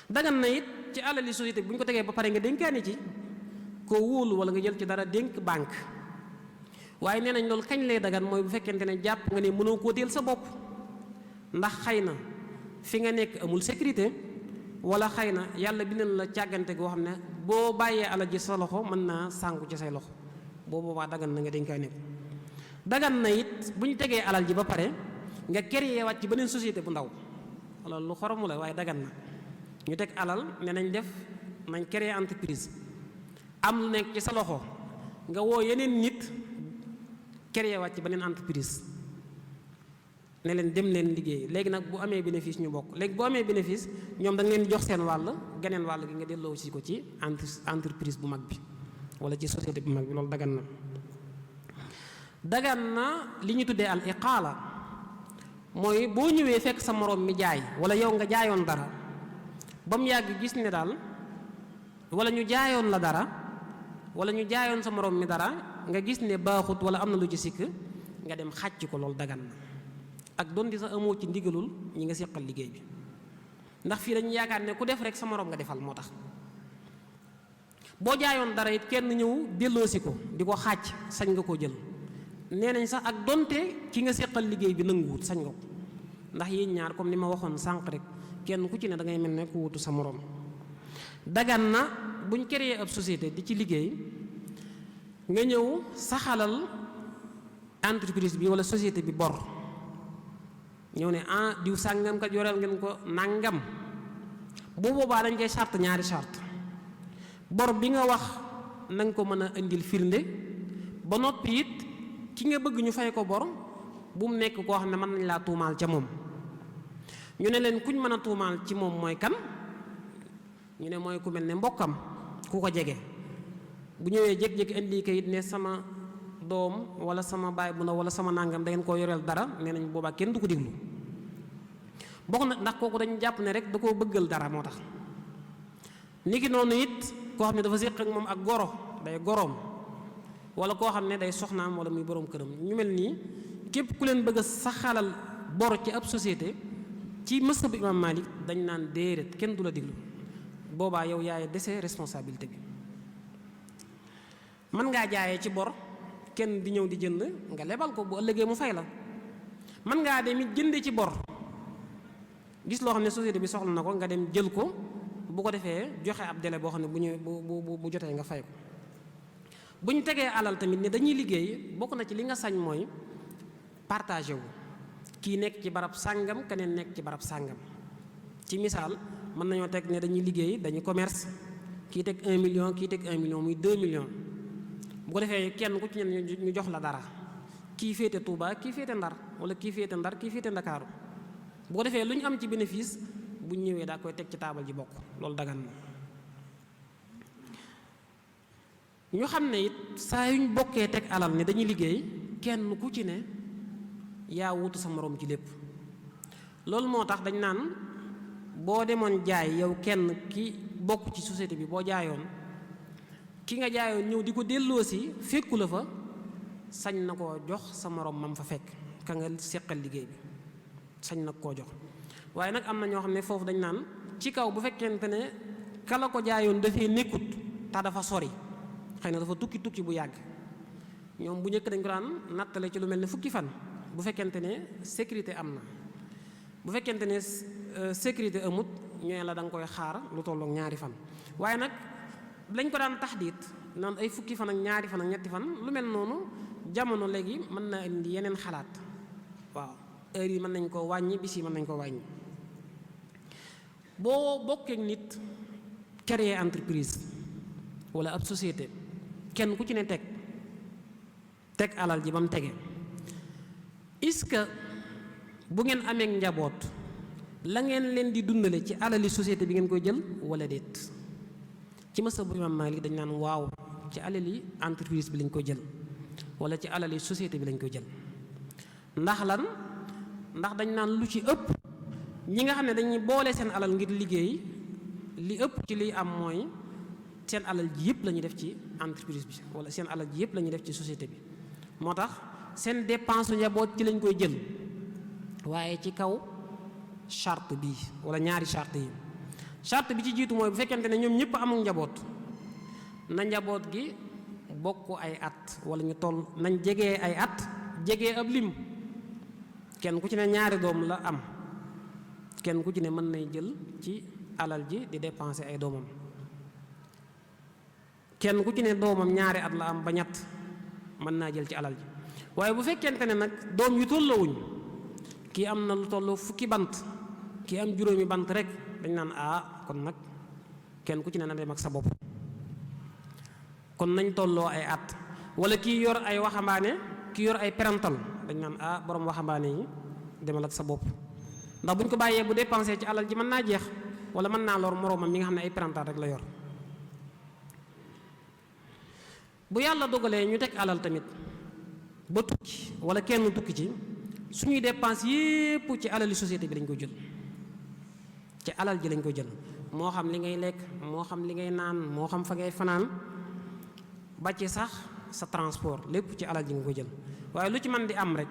dagan na it ci alali société bu ñu ko tegee ba pare nga dénkaani ci koo wóolu wala nga jël ci dara dénk banque. waaye nee nañ loolu kañ lay dagan mooy bu fekkente ne jàpp nga ne mënoo koo teel sa bopp, ndax xëy na fi nga nekk amul sécurité, wala xëy na yàlla bindal la càggante goo xam ne boo bàyyee alal ji sa loxo mën naa sànku ci say loxo, boo boobaa dagan na nga dénkaani ko. dagan na it bu ñu tegee alal ji ba pare nga créer waat ci beneen société bu ndaw, loolu lu xoromu la waaye dagan na. ñu teg alal ne nañ créer entreprise, am lu nekk ci sa loxo nga woo yeneen nit créer waat ci beneen entreprise ne leen dem leen liggéey. léegi nag bu amee bénéfice ñu bokk, léegi bu amee bénéfice ñoom da nga leen jox seen wàll, geneen wàll gi nga delloo si ko ci entreprise bu mag bi wala ci société bu mag bi, loolu dagan na. dagan na li ñu tuddee al iqaala, mooy boo ñëwee fekk sa moroom mi jaay wala yow nga jaayoon dara ba mu yàgg gis ne daal, wala ñu jaayoon la dara wala ñu jaayoon sa moroom mi dara nga gis ne baaxut wala am na lu ci sikk, nga dem xàcc ko, loolu dagan na. ak doon di sax amoo ci ndigalul ñi nga seqal liggéey bi, ndax fii dañu yaakaar ne ku def rek sa moroom nga defal moo tax. boo jaayoon dara it kenn ñëw delloosi ko di ko xaaj sañ nga koo jël. nee nañ sax ak donte ki nga seqal liggéey bi nanguwut sañ nga ko, ndax yéen ñaar comme ni ma waxoon sànq rek kenn ku ci ne da ngay mel ne ku wutu sa moroom. dagan na buñ créé ab société di ci liggéey nga ñëw saxalal entreprise bi wala société bi bor, ñëw ne diw sàngam kat yoreel ngeen ko nàngam. bu boobaa dañ koy charte ñaari charte. bor bi nga wax na nga ko mën a indil firnde, ba noppi it ki nga bëgg ñu fay ko bor bu mu nekk koo xam ne mën nañ laa tuumaal ca moom. ñu ne leen kuñ mën a tuumaal ci moom mooy kan, ñu ne mooy ku mel ne mbokkam ku ko jege. bu ñëwee jékki-jékki indi kayit ne sama doom wala sama baay bu ndaw wala sama nàngam da ngeen koo yoreel dara, nee nañ boobaa kenn du ko déglu. bokk na ndax kooku dañu jàpp ne rek da koo bëggal dara moo tax. niki noonu it koo xam ne dafa séq ak moom ak goro day goroom, wala koo xam ne day soxnaam wala muy boroom këram. ñu mel nii képp ku leen bëgg a saxalal bor ci ab société ci mazhab Imam Malik dañ naan déedéet kenn du la diglu. boobaa yow yaay dese responsabilité bi. mën ngaa jaayee ci bor kenn di ñëw di jënd nga lebal ko bu ëllëgee mu fay la. mën ngaa dem it jënde ci bor gis loo xam ne société bi soxla na ko nga dem jël ko, bu ko defee joxe ab délai boo xam ne bu ñëwee bu jotee nga fay ko. bu ñu tegee alal tamit ne dañuy liggéey, bokk na ci li nga sañ mooy partagé wu. kii nekk ci barab sàngam keneen nekk ci barab sàngam. ci misaal mën nañoo teg ne dañuy liggéey dañuy commerce, kii teg 1 million kii teg 1 million muy 2 millions. bu ko defee kenn ku ci ne ñu jox la dara, kii féete Touba kii féete Ndar, wala kii féete Ndar kii féete Ndakaaru. bu ko defee lu ñu am ci bénéfice bu ñu ñëwee daa koy teg ci taabal ji bokk, loolu dagan na. ñu xam ne it saa yuñ bokkee teg alal ne dañuy liggéey kenn ku ci ne yaa wutu sa moroom ci lépp. loolu moo tax dañ naan boo demoon jaay yow kenn ki bokk ci société bi, boo jaayoon ki nga jaayoon ñëw di ko delloosi fekku la fa, sañ na koo jox sa moroom mam fa fekk ka nga seqal liggéey bi, sañ na koo jox. waaye nag am na ñoo xam ne foofu dañ naan ci kaw bu fekkente ne kala ko jaayoon dafee nekkut te dafa sori, xëy na dafa tukki bu yàgg. ñoom bu njëkk dañ ko daan nattale ci lu mel ne fukki fan bu fekkente ne sécurité am na. bu fekkente ne sécurité amut ñooy la da nga koy xaar lu tollook 2 fan. waaye nag lañ ko daan taxdiit naan ay fukki fan ak 2 fan ak 3 fan, lu mel noonu jamono léegi mën na indi yeneen xalaat. waaw heure yi mën nañ koo wàññi, bis yi mën nañ koo wàññi. boo bokkee nit créer entreprise wala ab société, kenn ku ci ne teg alal ji ba mu tege, est-ce que bu ngeen amee njaboot la ngeen leen di dundale ci alali société bi ngeen koy jël wala déet? ci mazhabu Imam Malik dañ naan waaw, ci alali entreprise bi lañ koy jël wala ci alali société bi lañ koy jël. ndax lan? ndax dañ naan lu ci ëpp ñi nga xam ne dañuy boole seen alal ngir liggéey, li ëpp ci liy am mooy seen alal ji yëpp la ñuy def ci entreprise bi wala seen alal ji yëpp la ñuy def ci société bi. moo tax seen dépense njaboot ci lañ koy jël, waaye ci kaw charte bi wala ñaari charte yi. charte bi ci jiitu mooy bu fekkente ne ñoom ñëpp amul njaboot, na njaboot gi bokk ay at wala ñu toll nañ jegee ay at, jegee ab lim. kenn ku ci ne 2 doom la am, kenn ku ci ne mën nay jël ci alal ji di dépenser ay doomam. kenn ku ci ne doomam 2 at la am ba 3 mën naa jël ci alal ji. waaye bu fekkente ne nag doom yu tolloowuñ, kii am na lu tolloo 10 bant, kii am 5 bant rek, dañ naan kon nag kenn ku ci ne na dem ak sa bopp. kon nañ tolloo ay at. wala kii yor ay waxambaane, kii yor ay parental, dañ naan borom waxambaane yi demal ak sa bopp. ndax buñ ko bàyyee bu dépensé ci alal ji mën naa jeex, wala mën naa lor moroomam mi nga xam ne ay parental rek la yor. bu yàlla dogalee ñu teg alal tamit ba tukki wala kenn tukki ci, suñuy dépense yépp ci alali société bi lañ koy jël, ci alal ji lañ koy jël. moo xam li ngay lekk, moo xam li ngay naan, moo xam fa ngay fanaan, ba ci sax sa transport, lépp ci alal ji nga koy jël. waaye lu ci mën di am rek,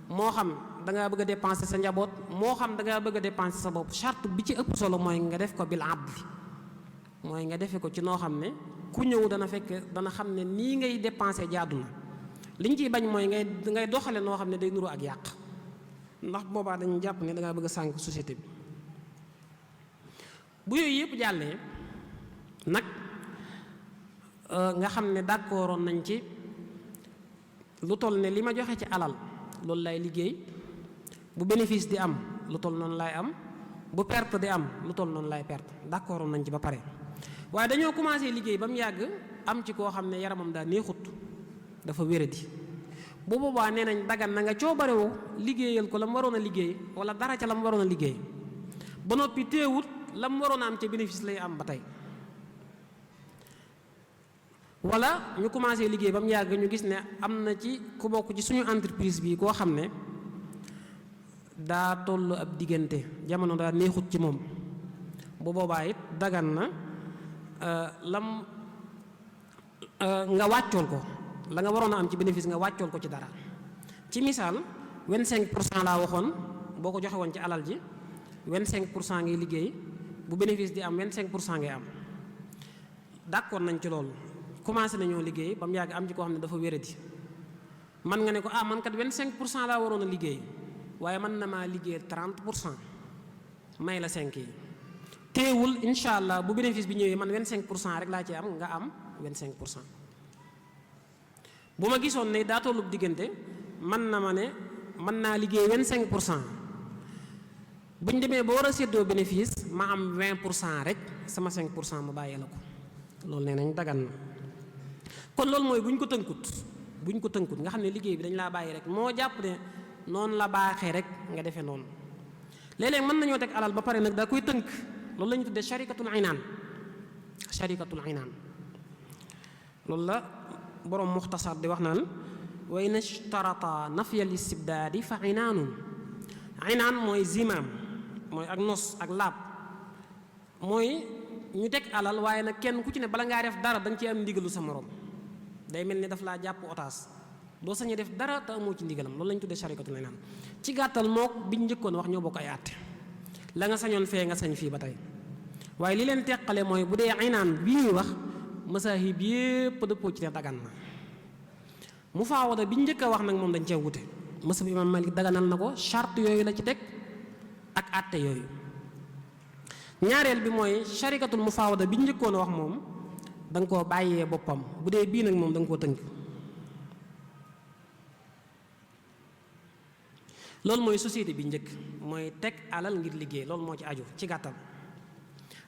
moo xam da ngaa bëgg a dépenser sa njaboot, moo xam da ngaa bëgg a dépenser sa bopp, charte bi ci ëpp solo mooy nga def ko bil adl, mooy nga defe ko ci noo xam ne ku ñëw dana fekk dana xam ne nii ngay dépenser jaadu na liñ ciy bañ mooy ngay doxale noo xam ne day nuru ak yàq ndax boobaa dañu jàpp ne dangaa bëgg a sànk société bi. bu yooyu yëpp jàllee nag nga xam ne d'accordoon nañ ci lu toll ne li ma joxe ci alal loolu lay liggéey, bu bénéfice di am lu toll noonu lay am, bu perte di am lu toll noonu lay perte d'accordoon nañ ci ba pare. waaye dañoo commencé liggéey ba mu yàgg am ci koo xam ne yaramam daa neexut, dafa wéradi, bu boobaa nee nañ dagan na nga coobarewoo liggéeyal ko la mu waroon a liggéey wala dara ca la mu waroon a liggéey ba noppi teewut la mu waroon a am ca bénéfice lay am ba tey. wala ñu commencé liggéey ba mu yàgg ñu gis ne am na ci ku bokk ci suñu entreprise bi koo xam ne daa toll ab diggante jamono daa neexut ci moom, bu boobaa it dagan na nga wàccool ko la nga waroon a am ci bénéfice nga wàccool ko ci dara. ci misaal 25% laa waxoon boo ko joxe woon ci alal ji 25% ngay liggéey, bu bénéfice di am 25% ngay am. d'accord nañ ci loolu, commencé nañoo liggéey ba mu yàgg am ci koo xam ne dafa wéradi, man nga ne ko man kat 25% laa waroon a liggéey waaye man na maa liggéey 30% may la 5 yi. teewul incha allah bu bénéfice bi ñëwee man 25% rek laa ci am, nga am 25%. bu ma gisoon ne daa tollub diggante man na ma ne mën naa liggéey 25%, bu ñu demee ba war a séddoo bénéfice ma am 20% rek, sama 5% ma bàyyee la ko. loolu nee nañ dagan na. kon loolu mooy bu ñu ko tënkut nga xam ne liggéey bi dañ laa bàyyi rek moo jàpp ne noonu la baaxee rek nga defee noonu. léeg-léeg mën nañoo teg alal ba pare nag daa koy tënk, loolu la ñu tuddee sharikatul inaan. loolu la borom muxtasar di wax naan wa in ishtarata nafyal istibdaadi fa inaanun. inaan mooy zimaam, mooy ak nos ak laab, mooy ñu teg alal waaye nag kenn ku ci ne bala ngaa def dara da nga ci am ndigalu sa morom. day mel ni daf laa jàpp otaas, doo sañee def dara te amoo ci ndigalam, loolu la ñu tuddee sharikatul inaan. ci gàttal mook biñ njëkkoon wax ñoo bokk ay àtte, la nga sañoon fee nga sañ fii ba tey. waaye li leen teqale mooy bu dee inaan bii ñuy wax masaahib yépp dëppoo ci ne dagan na. mufaawada bi njëkk a wax nag moom dañ cee wute. mazhab imam Malik daganal na ko, charte yooyu la ci teg ak àtte yooyu. ñaareel bi mooy sharikatul mufaawada bi njëkkoon a wax moom da nga koo bàyyee boppam, bu dee bii nag moom da nga koo tënk. loolu mooy société bi njëkk, mooy teg alal ngir liggéey, loolu moo ci aju ci gàttal.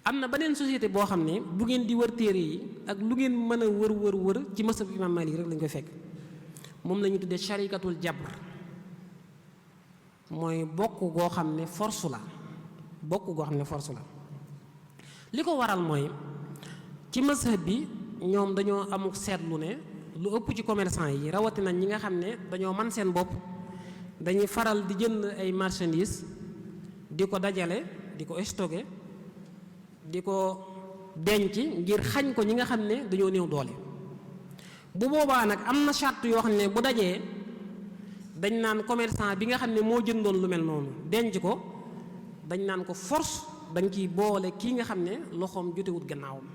am na beneen société boo xam ne bu ngeen di wër téere yi ak lu ngeen mën a wër ci mazhab imam Malik rek lañ koy fekk, moom la ñu tuddee sharikatul jabr, mooy bokk goo xam ne force la. li ko waral mooy ci mazhab bi ñoom dañoo amuk seetlu ne lu ëpp ci commerçant yi rawatina ñi nga xam ne dañoo man seen bopp dañuy faral di jënd ay marchandises di ko dajale, di ko stocké, di ko denc ngir xañ ko ñi nga xam ne dañoo néew doole. bu boobaa nag am na charte yoo xam ne bu dajee dañ naan commerçant bi nga xam ne moo jëndoon lu mel noonu denc ko, dañ naan ko force dañ ciy boole kii nga xam ne loxoom jotewut gannaawam,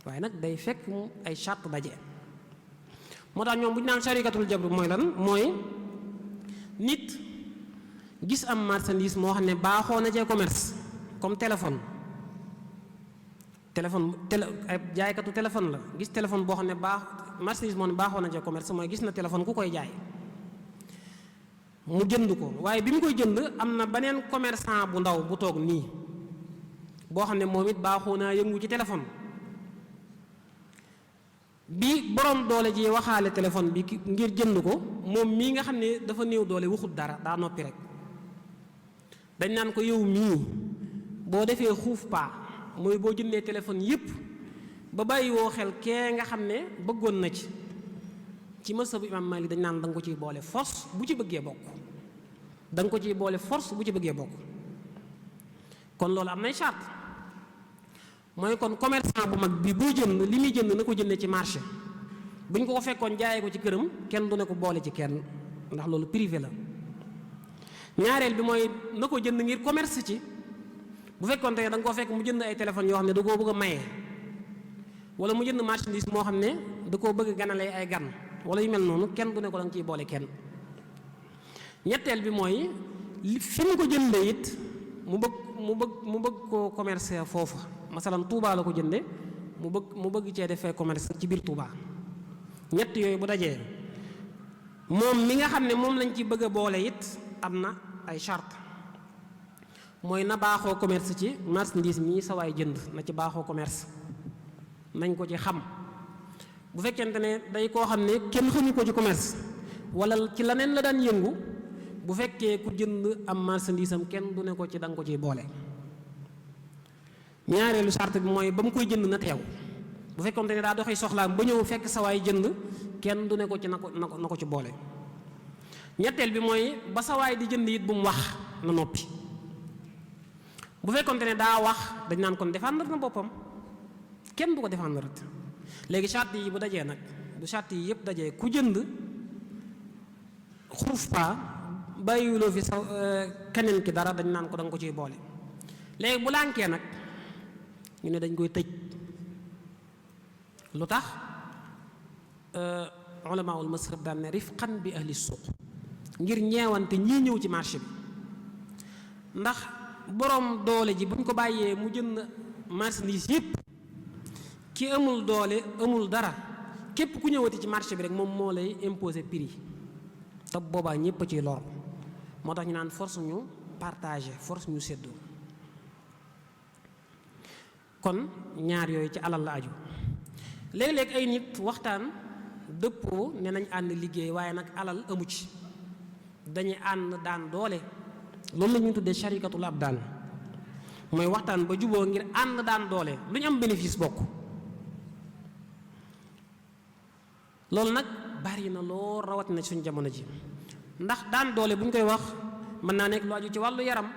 waaye nag day fekk mu ay charte daje. moo tax ñoom bu ñu naan sharikatul jabr mooy lan, mooy nit gis am marchandise moo xam ne baaxoo na cee commerce, comme téléphone ay jaaykatu téléphone la, gis téléphone boo xam ne marchandise moo ne baaxoo na cee commerce, mooy gis na téléphone ku koy jaay mu jënd ko. waaye bi mu koy jënd am na beneen commerçant bu ndaw bu toog nii boo xam ne moom it baaxoo naa yëngu ci téléphone. bi borom doole ji waxaale téléphone bi ngir jënd ko, moom mii nga xam ne dafa néew doole waxut dara, daa noppi rek. dañ naan ko yow mii boo defee xuuf paa, mooy boo jëndee téléphone yépp ba bàyyi woo xel kee nga xam ne bëggoon na ci mazhab imam Malik dañ naan da nga ko ciy boole force bu ci bëggee bokk, kon loolu am nay charte. mooy kon commerçant bu mag bi buy jënd li muy jënd na ko jëndee ci marché, buñ ko fekkoon jaayee ko ci këram kenn du ne ko boole ci kenn, ndax loolu privé la. ñaareel bi mooy na ko jënd ngir commerce ci, bu fekkoon tey da nga koo fekk mu jënd ay téléphones yoo xam ne da koo bëgg a maye, wala mu jënd marchandise moo xam ne da koo bëgg ganalee ay gan wala yu mel noonu kenn du ne ko da nga ciy boole kenn. ñetteel bi mooy fi mu ko jëndee it mu bëgg koo commerce foofu masalan Touba la ko jënde mu bëgg cee defee commerce ci biir Touba. ñett yooyu bu dajee moom mi nga xam ne moom lañ ci bëgg a boole it am na ay charte mooy na baaxoo commerce ci marchandise mii sa waay jënd na ci baaxoo commerce nañ ko ci xam. bu fekkente ne day koo xam ne kenn xamu ko ci commerce wala ci leneen la daan yëngu bu fekkee ku jënd am marchandise am kenn du ne ko ci da nga ko ciy boole. ñaareelu charte bi mooy ba mu koy jënd na teew bu fekkonte ne daa doxee soxlaam ba ñëw fekk sa waay jënd kenn du ne ko ci na ko ci boole. ñetteel bi mooy ba sa waay di jënd it bu mu wax na noppi bu fekkonte ne daa wax dañ naan kon défendre na boppam kenn du ko défendre. léegi charte yi bu dajee nag bu charte yi yëpp dajee ku jënd xuuf paa bàyyiwuloo fi sa keneen ki dara dañ naan ko da nga ko ciy boole. léegi bu lànkee nag ñu ne dañ koy tëj lu tax ulamaul masrab daan ne rifqan bi ahli suuq ngir ñeewante ñii ñëw ci marché bi ndax borom doole ji buñ ko bàyyee mu jënd marchandise yëpp ki amul doole amul dara képp ku ñëwati ci marché bi rek moom moo lay imposer prix te boobaa ñëpp a ciy lor moo tax ñu naan force ñu partager force ñu séddoo. kon ñaar yooyu ci alal la aju léeg-léeg ay nit waxtaan dëppoo ne nañ ànd liggéey waaye nag alal amu ci dañuy ànd daan doole loolu la ñuy tuddee sharikatul abdaan mooy waxtaan ba juboo ngir ànd daan doole lu ñu am bénéfice bokk. loolu nag bari na loo rawatina suñ jamono ji ndax daan doole bu ñu koy wax mën naa nekk lu aju ci wàllu yaram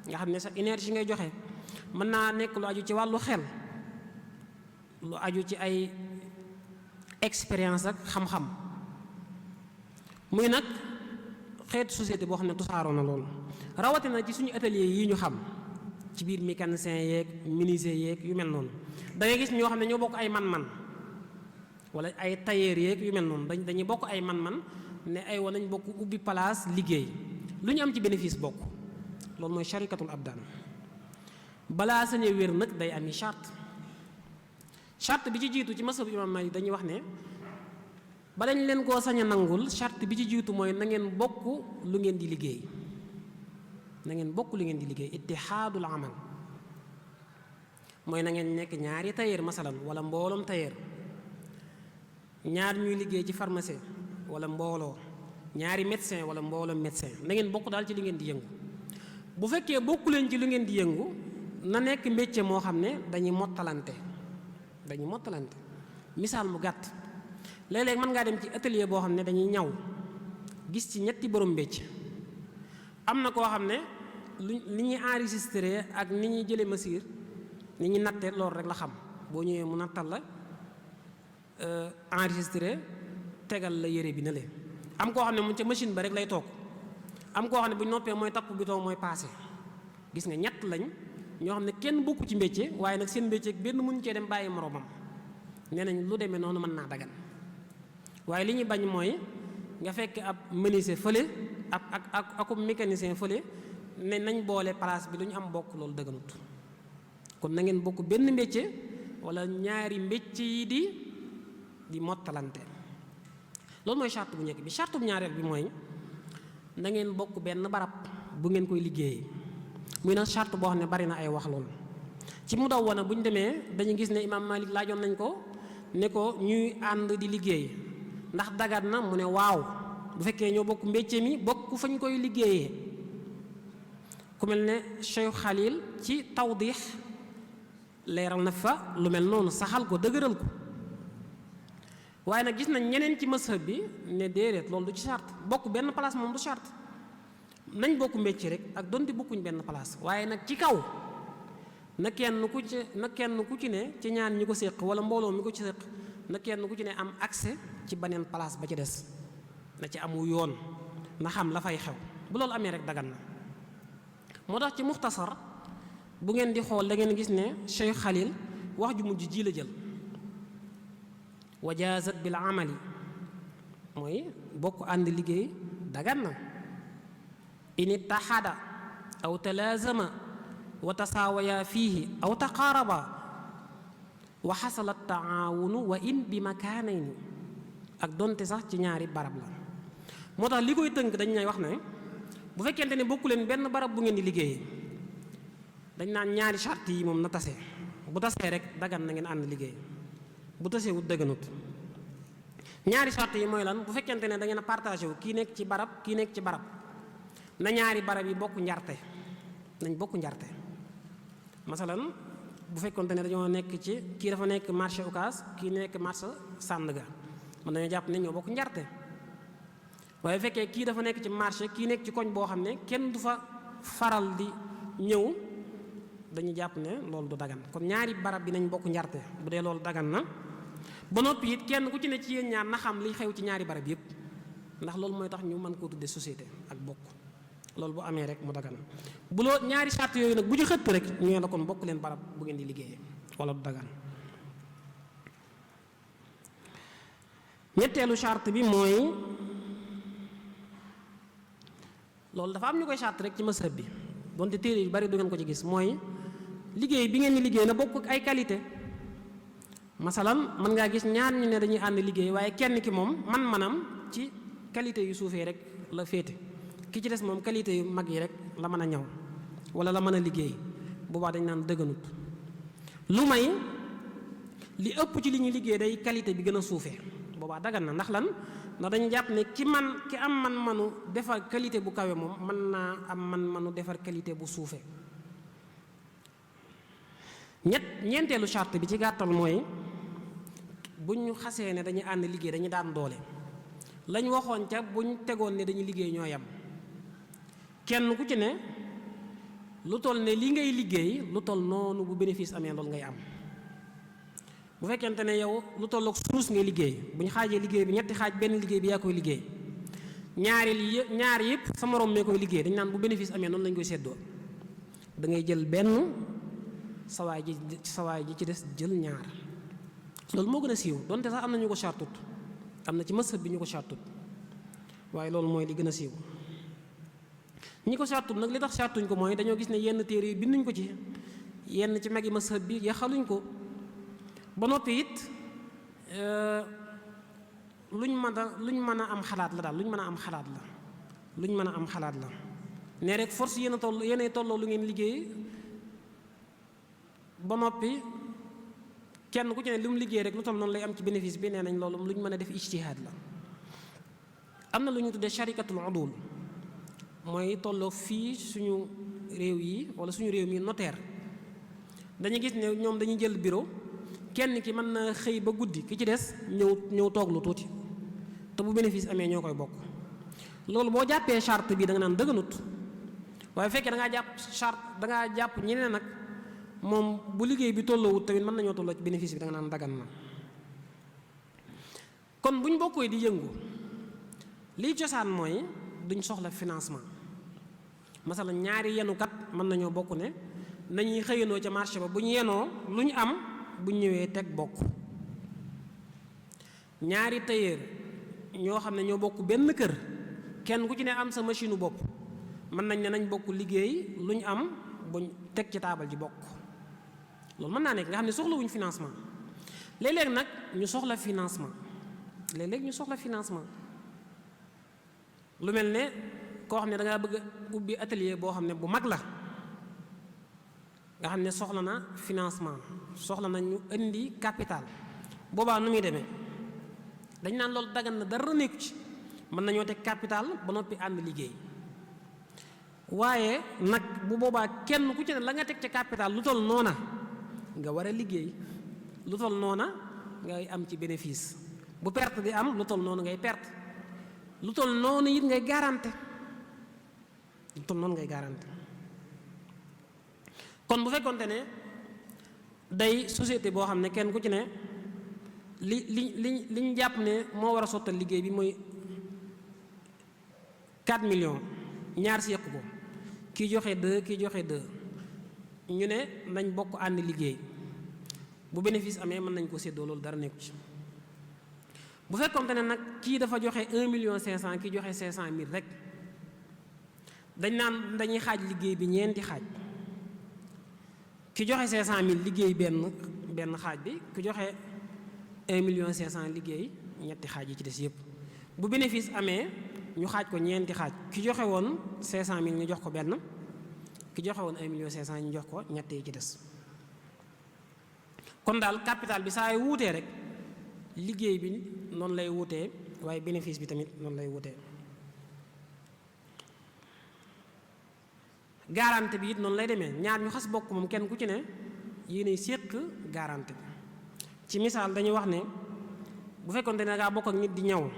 nga xam ne sa énergie ngay joxe mën naa nekk lu aju ci wàllu xel lu aju ci ay expérience ak xam-xam muy nag xeetu société boo xam ne tusaaroo na loolu rawatina ci suñu atelier yi ñu xam ci biir mécanicien yeeg menuisier yeeg yu mel noonu da ngay gis ñoo xam ne ñoo bokk ay man-man wala ay tailleur yeeg yu mel noonu dañuy bokk ay man-man ne ay wa nañ bokk ubbi place liggéey lu ñu am ci bénéfice bokk loolu mooy sharikatul abdaan balaa sañee wér nag day ami charte bi ci jiitu ci masab imam Malik dañuy wax ne ba dañ leen koo sañ a nangul charte bi ci jiitu mooy na ngeen bokk lu ngeen di liggéey na ngeen bokk lu ngeen di liggéey ittihaadul amal mooy na ngeen nekk ñaari tailleur masalan wala mbooloom tailleur ñaar ñuy liggéey ci pharmacie wala mbooloo ñaari médecin wala mbooloom médecin na ngeen bokk daal ci li ngeen di yëngu bu fekkee bokku leen ci lu ngeen di yëngu na nekk métier moo xam ne dañuy mottalante misaal mu gàtt léeg-léeg mën ngaa dem ci atelier boo xam ne dañuy ñaw gis ci ñetti borom métier am na koo xam ne li ñuy enregistré ak ni ñuy jële mesure ni ñuy natte loolu rek la xam boo ñëwee mu nattal la enregistré tegal la yére bi na leen am koo xam ne mu ca machine ba rek lay toog am koo xam ne bu ñu noppee mooy tapp bouton mooy passé gis nga ñett lañ ñoo xam ne kenn bokku ci métier waaye nag seen métier benn mënu cee dem bàyyi moroomam nee nañ lu demee noonu mën naa dagan waaye li ñuy bañ mooy nga fekk ab menuisier fële ak mécanicien fële ne nañ boole place bi lu ñu am bokk loolu dëgganut kon na ngeen bokk benn métier wala ñaari métier yi di mottalante loolu mooy charte bu njëkk bi. charte bu ñaareel bi mooy na ngeen bokk benn barab bu ngeen koy liggéeyee muy na charte boo xam ne bari na ay wax loolu ci mu daw wana bu ñu demee dañu gis ne imaam Malik laajoon nañ ko ne ko ñuy ànd di liggéey ndax dagat na mu ne waaw bu fekkee ñoo bokk métier mi bokk fañ koy liggéeyee ku mel ne Cheikh Khalil ci tawdix leeral na fa lu mel noonu saxal ko dëgëral ko waaye nag gis nañ ñeneen ci mazhab bi ne déedéet loolu du ci charte bokk benn place moom du charte nañ bokk métier rek ak donte bokkuñ benn place waaye nag ci kaw na kenn ku ci ne ci ñaan ñi ko séq wala mbooloo mi ko ci séq na kenn ku ci ne am accès ci beneen place ba ci des na ci amu yoon na xam la fay xew bu loolu amee rek dagan na moo tax ci muxtasar bu ngeen di xool da ngeen gis ne Cheikh Khalil wax ju mujj ji la jël wa jaazat bil amali mooy bokk ànd liggéey dagan na. in ittaxada aw talaazama wa tasaawaya fiihi aw taqaaraba wa xasala taawunu wa in bi makaanayni ak donte sax ci ñaari barab la. moo tax li koy tënk dañ lay wax ne bu fekkente ne bokku leen benn barab bu ngeen di liggéeyee dañ naan ñaari charte yi moom na tase, bu tasee rek dagan na ngeen ànd liggéey, bu tasee wut dëgganut. ñaari charte yi mooy lan? bu fekkente ne da ngeen a partagé wu kii nekk ci barab kii nekk ci barab, na ñaari barab yi bokk njarte, nañ bokk njarte. masalan bu fekkonte ne dañoo nekk ci kii dafa nekk marché Ocass kii nekk marché Sandaga, mën nañoo jàpp ne ñoo bokk njarte. waaye fekkee kii dafa nekk ci marché kii nekk ci koñ boo xam ne kenn du fa faral di ñëw, dañuy jàpp ne loolu du dagan. kon ñaari barab bi nañ bokk njarte bu dee loolu dagan na. ba noppi it kenn ku ci ne ci yéen ñaar na xam li xew ci ñaari barab yépp, ndax loolu mooy tax ñu mën koo tuddee société ak bokk. loolu bu amee rek mu dagan. bu loo ñaari charte yooyu nag bu ci xëtt rek ñu ne la kon bokk leen barab bu ngeen di liggéeyee wala du dagan. ñetteelu charte bi mooy loolu dafa am ñu koy charte rek ci mazhab bi donte téere yu bari du ngeen ko ci gis, mooy liggéey bi ngeen di liggéey na bokk ak ay qualité. masalan mën ngaa gis ñaar ñu ne dañuy ànd liggéey waaye kenn ki moom man-manam ci qualité yu suufee rek la féete, ki ci des moom qualité yu mag yi rek la mën a ñaw wala la mën a liggéey, boobaa dañ naan dëgganut. lu may li ëpp ci li ñuy liggéey day qualité bi gën a suufee, boobaa dagan na. ndax lan? ndax dañu jàpp ne ki am man-manu defar qualité bu kawe moom mën naa am man-manu defar qualité bu suufee. ñeenteelu charte bi ci gàttal mooy buñ ñu xasee ne dañuy ànd liggéey dañuy daan doole, lañ waxoon ca buñ tegoon ne dañuy liggéey ñoo yem. kenn ku ci ne lu toll ne li ngay liggéey lu toll noonu bu bénéfice amee loolu ngay am. bu fekkente ne yow lu toll ak suus ngay liggéey, bu ñu xaajee liggéey bi ñetti xaaj, benn liggéey bi yaa koy liggéey, ñaar yëpp sa morom mee koy liggéey, dañ naan bu bénéfice amee noonu lañ koy séddoo. da ngay jël benn sawaay ji ci des jël ñaar. loolu moo gën a siiw donte sax am na ñu ko chartut, am na ci mazhab bi ñu ko chartut, waaye loolu mooy li gën a siiw. ñi ko chartut nag li tax chartuñ ko mooy dañoo gis ne yenn téere yi binduñ ko ci, yenn ci magi mazhab bi yaxaluñ ko. ba noppi it luñ mën a am xalaat la daal, luñ mën a am xalaat la ne rek force yéen a tolloo lu ngeen liggéey. ba noppi kenn ku ci ne li mu liggéey rek lu toll noonu lay am ci bénéfice bi, nee nañ loolu lu ñu mën a def ijtihaad la. am na lu ñu tuddee sharikatul udul, mooy tolloo fii suñu réew yi wala suñu réew mi notaire. dañuy gis ne ñoom dañuy jël bureau, kenn ki mën na xëy ba guddi, ki ci des ñëw toog lu tuuti, te bu bénéfice amee ñoo koy bokk. loolu boo jàppee charte bi da nga naan dëgganut. waaye fekkee da ngaa jàpp ñeneen nag moom bu liggéey bi tolloowut tamit mën nañoo tolloo ci bénéfice bi da nga naan dagan na. kon buñ bokkee di yëngu liy cosaan mooy duñ soxla financement. masalan ñaari yenukat mën nañoo bokk ne nañuy xëyanoo ca marché ba bu ñu yenoo lu ñu am bu ñu ñëwee teg bokk. ñaari tailleur ñoo xam ne ñoo bokk benn kër, kenn ku ci ne am sa machine u bopp, mën nañ ne nañ bokk liggéey lu ñu am buñ teg ci taabal ji bokk. loolu mën naa nekk nga xam ne soxlawuñ financement. léeg-léeg nag ñu soxla financement, lu mel ne koo xam ne da ngaa bëgg a ubbi atelier boo xam ne bu mag la, nga xam ne soxla na financement, soxla na ñu indi capital. boobaa nu muy demee dañ naan loolu dagan na, dara nekku ci, mën nañoo teg capital ba noppi ànd liggéey. waaye nag bu boobaa kenn ku ci ne la nga teg ca capital lu toll noona nga war a liggéey, lu toll noona ngay am ci bénéfice. bu perte di am lu toll noonu ngay perte, lu toll noonu it ngay garanté, lu toll noonu ngay garanté. kon bu fekkonte ne day société boo xam ne kenn ku ci ne li ñu jàpp ne moo war a sottal liggéey bi mooy 4 millions, ñaar si yëq ko, kii joxe 2 kii joxe 2, ñu ne nañ bokk ànd liggéey, bu bénéfice amee mën nañ ko séddoo, loolu dara nekku ci. bu fekkoonte ne nag kii dafa joxe 1,5 million kii joxe 500,000 rek dañ naan dañuy xaaj liggéey bi ñeenti xaaj ki joxe 500,000 liggéey benn xaaj bi ki joxe 1,5 million liggéey ñetti xaaj yi ci des yépp bu bénéfice amee ñu xaaj ko ñeenti xaaj ki joxe woon 500,000 ñu jox ko benn ki joxe woon 1,5 million ñu jox ko ñett yi ci des kon daal capital bi saa yu wuutee rek liggéey bi noonu lay wuutee waaye bénéfice bi tamit noonu lay wuutee garantie bi it noonu lay demee ñaar ñu xas bokk moom kenn ku ci ne yéenay séq garantie bi ci misaal dañuy wax ne bu fekkoon ne dangaa bokk ak nit di ñaw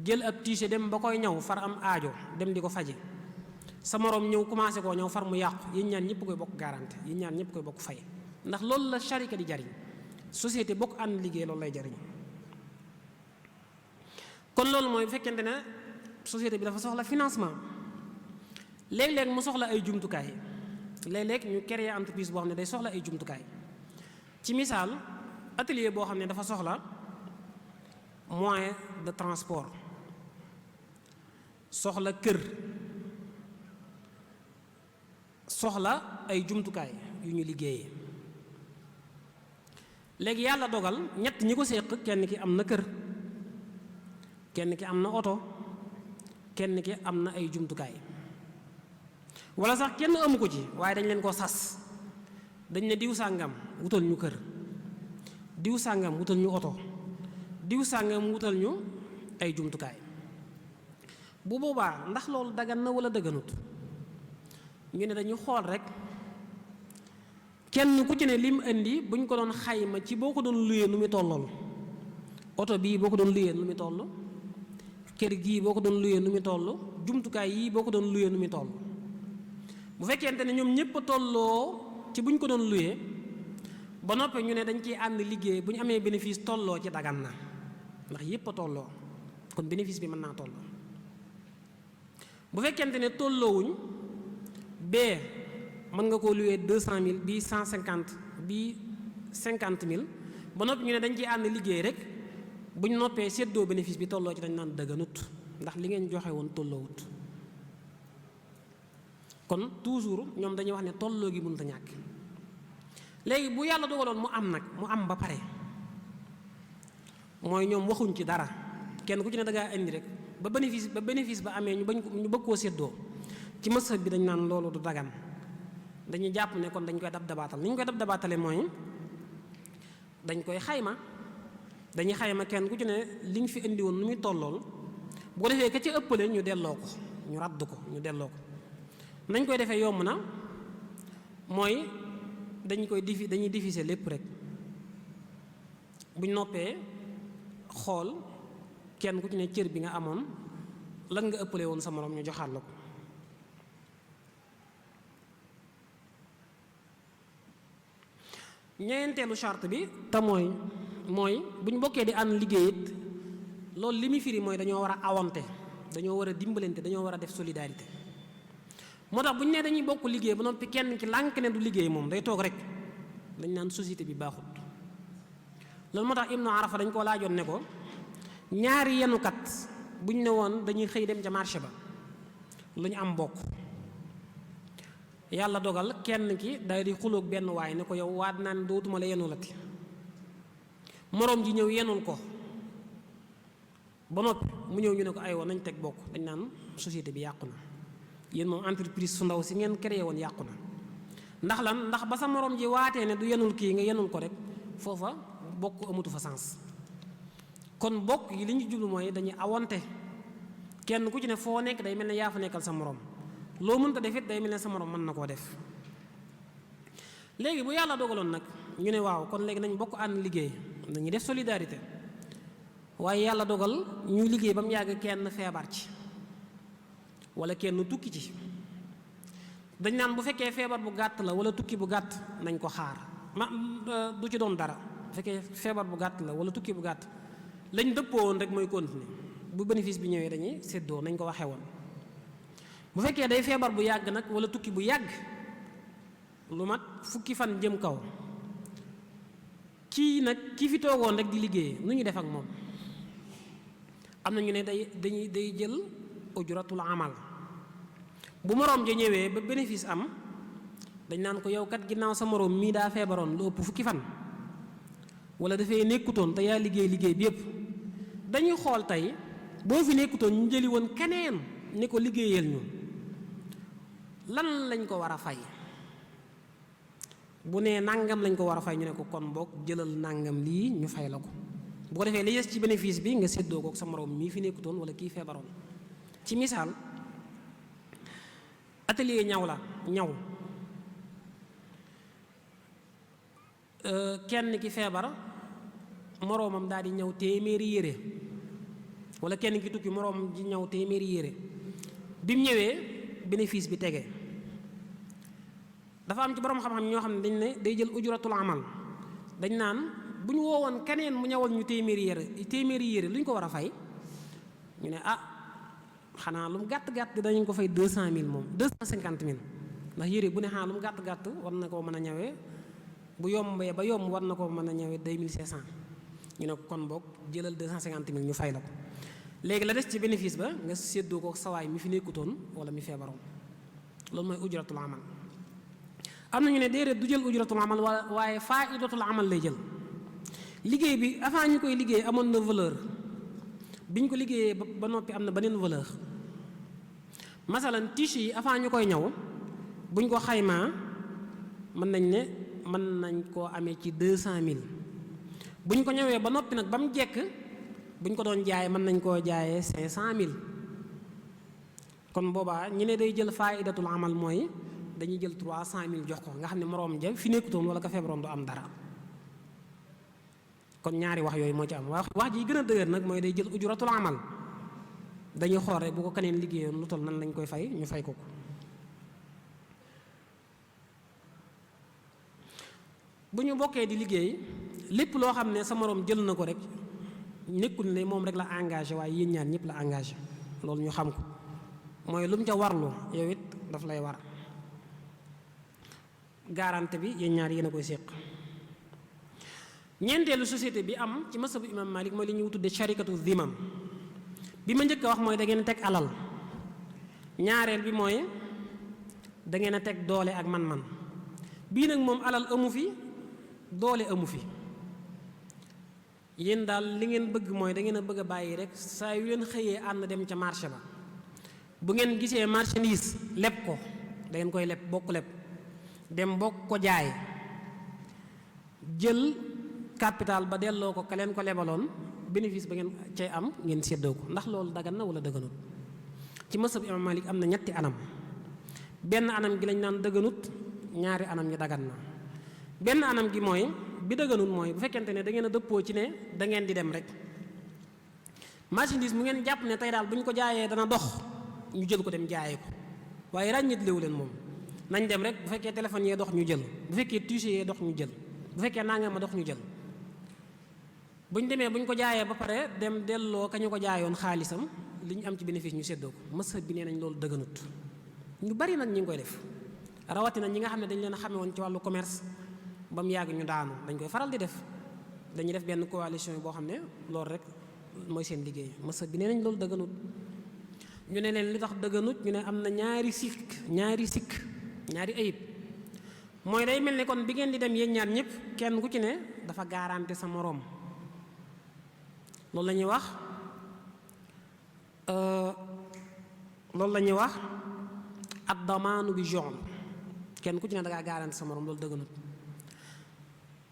jël ab tiise dem ba koy ñaw far am aajo dem di ko faje sa moroom ñëw commencé koo ñaw far mu yàqu yéen ñaan ñëpp koy bokk garantie yéen ñaan ñëpp koy bokk fay ndax loolu la sharika di jariñ société bokk ànd liggéey loolu lay jariñ kon loolu mooy bu fekkente ne société bi dafa soxla financement léeg-léeg mu soxla ay jumtukaay léeg-léeg ñu créer entreprise boo xam ne day soxla ay jumtukaay ci misaal atelier boo xam ne dafa soxla moyen de transport soxla kër soxla ay jumtukaay yu ñu liggéeyee léegi yàlla dogal ñett ñi ko séq kenn ki am na kër kenn ki am na oto kenn ki am na ay jumtukaay walla sax kenn amu ko ci waaye dañ leen ko sas dañ ne diw sàngam wutal ñu kër diw sàngam wutal ñu oto diw sàngam wutal ñu ay jumtukaay bu boobaa ndax loolu dagan na walla daganut ñu ne dañu xool rek kenn ku ci ne lim indi bu ñu ko doon xayma ci boo ko doon luyee nu muy tollool oto bii boo ko doon luyee nu muy toll kër gii boo ko doon luyee nu muy toll jumtukaay yii boo ko doon luyee nu muy toll bu fekkente ne ñoom ñëpp a tolloo ci bu ñu ko doon luyee ba noppi ñu ne dañ ciy ànd liggéey bu ñu amee bénéfice tolloo ci dagan na ndax yëpp a tolloo kon bénéfice bi mën naa tolloo bu fekkente ne tolloowuñ bee mën nga koo luyee 200,000 bii 150 bii 50,000 ba noppi ñu ne dañ ciy ànd liggéey rek bu ñu noppee séddoo bénéfice bi tolloo ci dañ naan dëgganut ndax li ngeen joxe woon tolloowut kon toujours ñoom dañuy wax ne tolloo gi mënut a ñàkk léegi bu yàlla dogaloon mu am nag mu am ba pare mooy ñoom waxuñ ci dara kenn ku ci ne da ngaa indi rek ba bénéfice ba amee ñu bëgg koo séddoo ci mësëb bi dañ naan loolu du dagan dañuy jàpp ne kon dañ koy dab dabaatal ni ñu koy dab dabaatale mooy dañ koy xayma dañuy xayma kenn ku ci ne li ñu fi indi woon nu muy tollool bu ko defee ka ci ëppale ñu delloo ko ñu radd ko ñu delloo ko nañ koy defee yomb na mooy dañuy diviser lépp rek buñ noppee xool kenn ku ci ne cër bi nga amoon lan nga ëppale woon sa moroom ñu joxaat la ko ñeenteelu charte bi te mooy bu ñu bokkee di ànd liggéey it loolu li muy firi mooy dañoo war a awante dañoo war a dimbalante dañoo war a def solidarité moo tax bu ñu nee dañuy bokk liggéey ba noppi kenn ki lànk ne du liggéey moom day toog rek dañ naan société bi baaxut loolu moo tax Ibnu Arafa dañ koo laajoon ne ko ñaari yenukat bu ñu ne woon dañuy xëy dem ca marché ba lu ñu am bokk yàlla dogal kenn ki day di xuloog benn waay ne ko yow waat naan dootuma la yenulati moroom ji ñëw yenul ko ba noppi mu ñëw ñu ne ko aywa nañ teg bokk dañ naan société bi yàqu na yéen moom entreprise su ndaw si ngeen créé woon yàqu na ndax lan ndax ba sa moroom ji waatee ne du yenul kii nga yenul ko rek foofa bokk amatu fa sens kon bokk yi li ñu jublu mooy dañuy awante kenn ku ci ne foo nekk day mel ne yaa fa nekkal sa moroom loo mënta def it day mel ne sa moroom mën na koo def léegi bu yàlla dogaloon nag ñu ne waaw kon léegi nañ bokk ànd liggéey dañuy def solidarité waaye yàlla dogal ñuy liggéey ba mu yàgg kenn feebar ci wala kenn tukki ci dañ naan bu fekkee feebar bu gàtt la wala tukki bu gàtt nañ ko xaar du ci doon dara bu fekkee feebar bu gàtt la wala tukki bu gàtt lañ dëppoo woon rek mooy continuer bu bénéfice bi ñëwee dañuy séddoo nañ ko waxee woon bu fekkee day feebar bu yàgg nag wala tukki bu yàgg lu mat fukki fan jëm kaw kii nag ki fi toogoon rek di liggéey nu ñu def ak moom. am na ñu ne day jël ujratul amal bu moroom ja ñëwee ba bénéfice am dañ naan ko yow kat ginnaaw sa moroom mii daa feebaroon lu ëpp fukki fan wala dafay nekkutoon te yaa liggéey bi yépp dañuy xool tey boo fi nekkutoon ñu jëli woon keneen ni ko liggéeyal ñu lan lañ ko war a fay. bu nee nangam lañ ko war a fay ñu ne ko kon boog jëlal nangam lii ñu fay la ko bu ko defee li des ci bénéfice bi nga séddoo ko ak sa moroom mii fi nekkutoon wala kii feebaroon. ci misaal atelier ñaw la ñaw kenn ki feebar moroomam daal di ñaw téeméeri yére wala kenn ki tukki moroomam di ñaw téeméeri yére bi mu ñëwee bénéfice bi tege. dafa am ci borom xam-xam ñoo xam ne dañ ne day jël ujratul amal dañ naan bu ñu woowoon keneen mu ñawal ñu téeméeri yére lu ñu ko war a fay ñu ne xanaa lu mu gàtt-gàtt dañu ko fay 200 000 moom 250 000 ndax yére bu ne xanaa lu mu gàtt-gàtt war na koo mën a ñawee bu yombee ba yomb war na koo mën a ñawee 2500 ñu ne ko kon boog jëlal 250 000 ñu fay la ko léegi la des ci bénéfice ba nga séddoo ko sawaay mi fi nekkutoon wala mi feebaroon loolu mooy ujratul amal. am na ñu ne déedéet du jël ujratul amal waaye faidatul amal lay jël liggéey bi avant ñu koy liggéey amoon na valeur bi ñu ko liggéeyee ba noppi am na beneen valeur. masalan tissu yi avant ñu koy ñaw buñ ko xaymaa mën nañ koo amee ci 200 000 buñ ko ñëwee ba noppi nag ba mu jekk buñ ko doon jaay mën nañ koo jaayee 500 000 kon boobaa ñi ne day jël faidatul amal mooy dañuy jël 300 000 jox ko nga xam ne moroom ja fi nekkutoon wala ka feebaroon du am dara. kon ñaari wax yooyu moo ci am wax ji gën a dëgër nag mooy day jël ujratul amal dañuy xool rek bu ko keneen liggéeyoon lu toll nan lañ koy fay ñu fay ko ko. bu ñu bokkee di liggéey lépp loo xam ne sa moroom jël na ko rek nekkul ne moom rek la engagé waaye yéen ñaar ñëpp la engagé loolu ñu xam ko mooy lu mu ca warlu yow it daf lay war. garantie bi yéen ñaar yéen a koy séq. ñeenteelu société bi am ci masabu imam Malik mooy li ñuy tudde sharikatu zimam bi ma njëkk a wax mooy da ngeen a teg alal ñaareel bi mooy da ngeen a teg doole ak man-man bii nag moom alal amu fi doole amu fi yéen daal li ngeen bëgg mooy da ngeen a bëgg a bàyyi rek saa yu leen xëyee ànd dem ca marché ba bu ngeen gisee marchandise leb ko da ngeen koy leb bokk leb dem bokk ko jaay jël capital ba delloo ko ka leen ko lebaloon bénéfice ba ngeen cay am ngeen séddoo ko ndax loolu dagan na wala dëgganut. ci masab imam Malik am na ñetti anam benn anam gi lañ naan dëgganut ñaari anam gi dagan na benn anam gi mooy bi dëgganut mooy bu fekkente ne da ngeen a dëppoo ci ne da ngeen di dem rek marchandise mu ngeen jàpp ne tey daal bu ñu ko jaayee dana dox ñu jël ko dem jaayee ko waaye ràññit léewu leen moom nañ dem rek bu fekkee téléphone yee dox ñu jël bu fekkee tissu yee dox ñu jël bu fekkee nangam ma dox ñu jël bu ñu demee bu ñu ko jaayee ba pare dem delloo ka ñu ko jaayoon xaalisam li ñu am ci bénéfice ñu séddoo ko mësëb bi nee nañ loolu dëgganut ñu bari nag ñi ngi koy def rawatina ñi nga xam ne dañ leen a xame woon ci wàllu commerce ba mu yàgg ñu daanu dañ koy faral di def dañuy def benn coalition boo xam ne loolu rek mooy seen liggéey mësëb bi nee nañ loolu dëgganut ñu ne leen li tax dëgganut ñu ne am na ñaari ayib mooy day mel ni kon bi ngeen di dem yéen ñaar ñëpp kenn ku ci ne dafa garanti sa moroom loolu la ñuy wax ad damaanu bi jon kenn ku ci ne da ngaa garanti sa moroom loolu dëgganut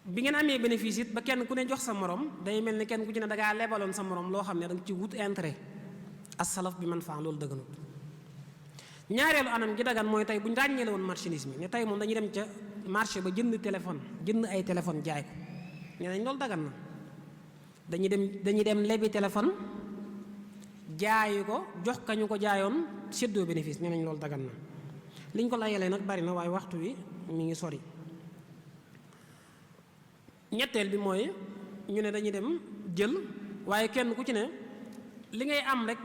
bi ngeen amee bénéfice it ba kenn ku ne jox sa moroom day mel ni kenn ku ci ne da ngaa lebaloon sa moroom loo xam ne da nga ci wut intérêt as-salaf bi man faa loolu dëgganut ñaareelu anam gi dagan mooy tey bu ñu ràññeele woon marchandise mi ne tey moom dañuy dem ca marché ba jënd ay téléphone jaay ko nee nañ loolu dagan na dañuy dem lebi téléphone jaayi ko jox ka ñu ko jaayoon séddoo bénéfice nee nañ loolu dagan na liñ ko layalee nag bari na waaye waxtu wi mi ngi sori. ñetteel bi mooy ñu ne dañuy dem jël waaye kenn ku ci ne li ngay am rek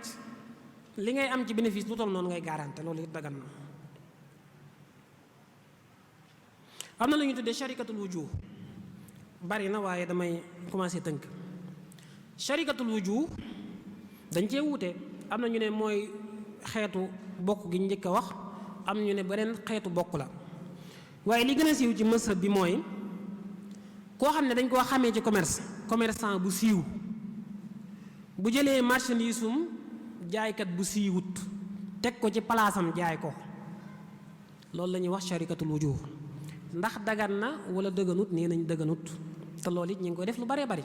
li ngay am ci bénéfice lu toll noonu ngay garanté loolu it dagan na. am na lu ñu tuddee sharikatul wujuh bari na waaye damay commencé tënk. sharikatul wujuh dañ cee wuute, am na ñu ne mooy xeetu bokk gi ñu njëkk a wax, am na ñu ne beneen xeetu bokk la. waaye li gën a siiw ci mazhab bi mooy koo xam ne dañ koo xamee ci commerçant bu siiw bu jëlee marchandise jaaykat bu siiwut teg ko ci palaasam jaay ko, loolu la ñuy wax sharikatul wujuh. ndax dagan na wala dëgganut? nee nañ dëgganut, te loolu it ñu ngi koy def lu baree bari.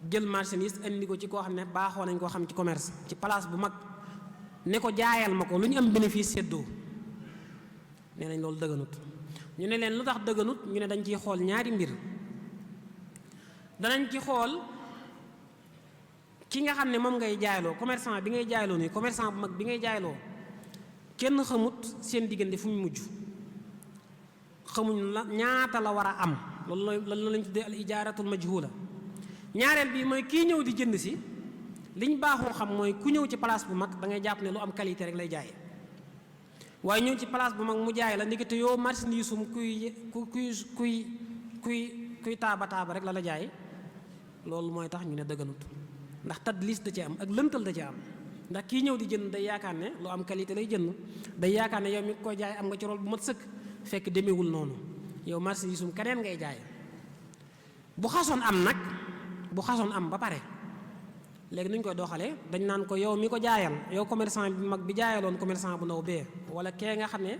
jël marchandise indi ko ci koo xam ne baaxoo nañ koo xam ci commerce ci place bu mag ne ko jaayal ma ko, lu ñu am bénéfice séddoo, nee nañ loolu dëgganut. ñu ne leen lu tax dëgganut? ñu ne dañ ciy xool ñaari mbir. danañ ci xool ki nga xam ne moom ngay jaayloo, commerçant bi ngay jaayloo nii, commerçant bu mag bi ngay jaayloo, kenn xamut seen diggante fu mu mujj, xamuñ la ñaata la war a am. loolu lañ tuddee al ijaaratul majhula. ñaareel bi mooy kii ñëw di jënd si, liñ baaxoo xam mooy ku ñëw ci place bu mag da ngay jàpp ne lu am qualité rek lay jaay, waaye ñëw ci place bu mag mu jaay la ndekete yow marchandise kuy taaba rek la jaay. loolu mooy tax ñu ne dëgganut, ndax tadlis da ci am ak lëntal da ci am. ndax kii ñëw di jënd day yaakaar ne lu am qualité lay jënd, day yaakaar ne yow mi ko jaay am nga ci rôle bu mat sëkk, fekk demewul noonu. yow marchandise keneen ngay jaay. bu xasoon am ba pare, léegi nuñ koy doxalee, dañ naan ko yow mi ko jaayal, yow commerçant bi mag bi jaayaloon commerçant bu ndaw bee, wala kee nga xam ne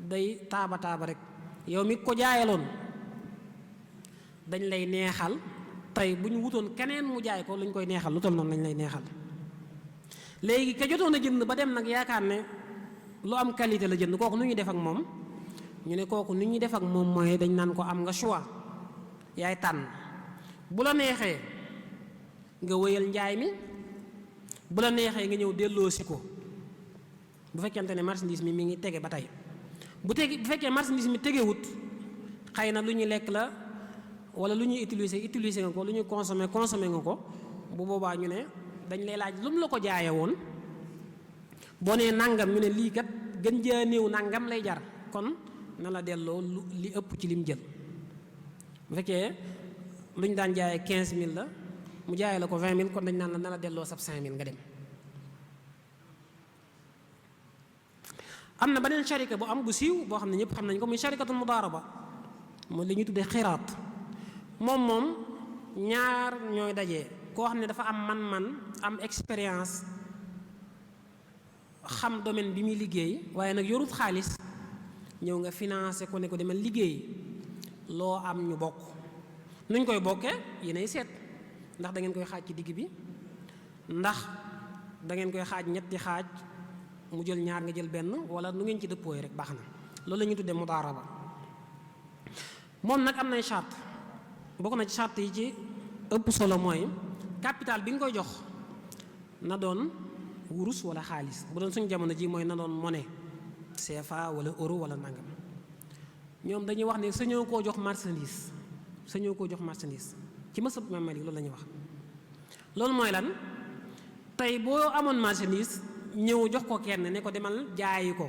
day taaba rek, yow mi ko jaayaloon dañ lay neexal. tey bu ñu wutoon keneen mu jaay ko luñ koy neexal lu toll noonu lañ lay neexal. léegi ka jotoon a jënd ba dem nag yaakaar ne lu am qualité la jënd, kooku nu ñuy def ak moom? ñu ne kooku nu ñuy def ak moom mooy dañ naan ko am nga choix, yaay tànn. bu la neexee nga wéyal njaay mi, bu la neexee nga ñëw delloosi ko bu fekkente ne marchandise mi ngi tege ba tey. bu fekkee marchandise mi tegewut, xëy na lu ñuy lekk la wala lu ñuy utiliser nga ko, lu ñuy consommer nga ko, bu boobaa ñu ne dañ lay laaj lu mu la ko jaaye woon. boo nee nangam ñu ne lii kat gën jaa néew nangam lay jar, kon na la delloo li ëpp ci lim jël. bu fekkee lu ñu daan jaayee 15000 la mu jaayee la ko 20000, kon dañ naan la na la delloo sab 5000 nga dem. am na beneen sharika bu am bu siiw boo xam ne ñëpp xam nañ ko, muy sharikatul mudaaraba, mooy li ñuy tuddee xiraat. moom ñaar ñooy daje, koo xam ne dafa am man-man, am expérience, xam domaine bi muy liggéey, waaye nag yorut xaalis, ñëw nga financé ko ne ko demal liggéey, loo am ñu bokk. nuñ koy bokkee yéenay seet, ndax da ngeen koy xaaj ci digg bi, ndax da ngeen koy xaaj ñetti xaaj, mu jël ñaar nga jël benn, wala nu ngeen ci dëppooy rek baax na. loolu la ñuy tuddee mudaaraba. moom nag am nay charte, bokk na ci charte yi ci ëpp solo mooy capital bi nga koy jox na doon wurus wala xaalis. bu doon suñu jamono ji mooy na doon monnaie CFA wala euro wala nangam. ñoom dañuy wax ne sañoo koo jox marchandise ci mësab Imaam Maalik loolu la ñuy wax. loolu mooy lan? tey boo amoon marchandise ñëw jox ko kenn ne ko demal jaayi ko,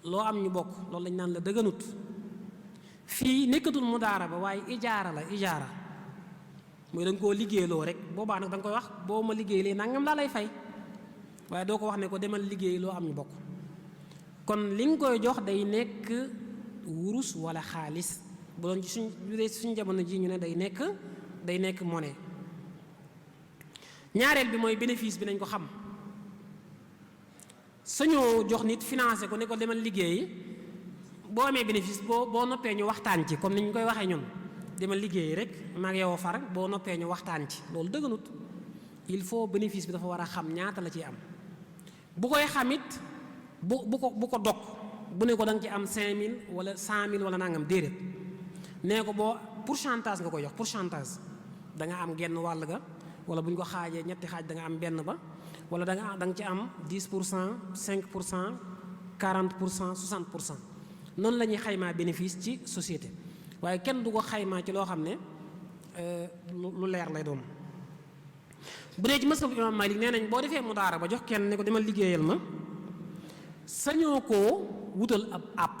loo am ñu bokk, loolu lañ naan la dëgganut. fii nekkatul mudaaraba waaye ijaara la. ijaara mooy da nga koo liggéeyloo rek, boobaa nag da nga koy wax boo ma liggéeylee nangam laa lay fay, waaye doo ko wax ne ko demal liggéey loo am ñu bokk. kon li nga koy jox day nekk wurus wala xaalis. bu doon ci suñ jamono ji ñu ne day nekk monnaie. ñaareel bi mooy bénéfice bi nañ ko xam. sañoo jox nit financé ko ne ko demal liggéey, boo amee bénéfice boo noppee ñu waxtaan ci, comme ni ñu koy waxee ñun, demal liggéey rek maag yow far, boo noppee ñu waxtaan ci. loolu dëgganut. il faut bénéfice bi dafa war a xam ñaata la ciy am. bu koy xamit bu ko dog, bu ne ko da nga ci am 5000 wala 100000 wala nangam, déedéet. nee ko boo pourcentage nga koy jox, pourcentage da nga am genn wàll ga, wala bu ñu ko xaajee ñetti xaaj da nga am benn ba, wala da nga ci am 10%, 5%, 40%, 60%. noonu la ñuy xaymaa bénéfice ci société, waaye kenn du ko xaymaa ci loo xam ne lu leer lay doon. bu dee ci mazhab Imaam Maalik nee nañ boo defee mudaaraba jox kenn ne ko demal liggéeyal ma, sañoo koo wutal ab àpp.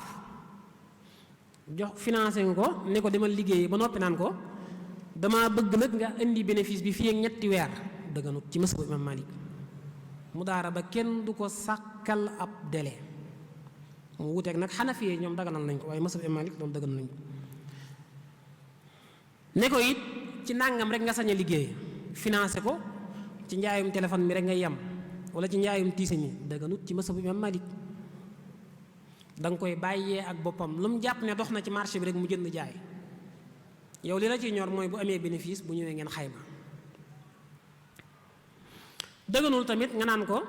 jox financé nga ko ne ko demal liggéey ba noppi naan ko dama bëgg nag nga indi bénéfice bi fii ak ñetti weer dëgganut ci mazhabu imam Malik. mudaaraba kenn du ko sàkkal ab délai mu wuteeg nag Xanafi ñoom daganal nañ ko waaye mazhabu imam Malik loolu daganal nañ ko ne ko it ci nàngam rek nga sañ a liggéey financé ko ci njaayum téléphone mi rek ngay yem wala ci njaayum tiise mi daganut ci mazhabu imam Malik. da nga koy bàyyee ak boppam lu mu jàpp ne dox na ci marché bi rek mu jënd jaay yow li la ciy ñor mooy bu amee bénéfice bu ñëwee ngeen xayma. dëgganul tamit nga naan ko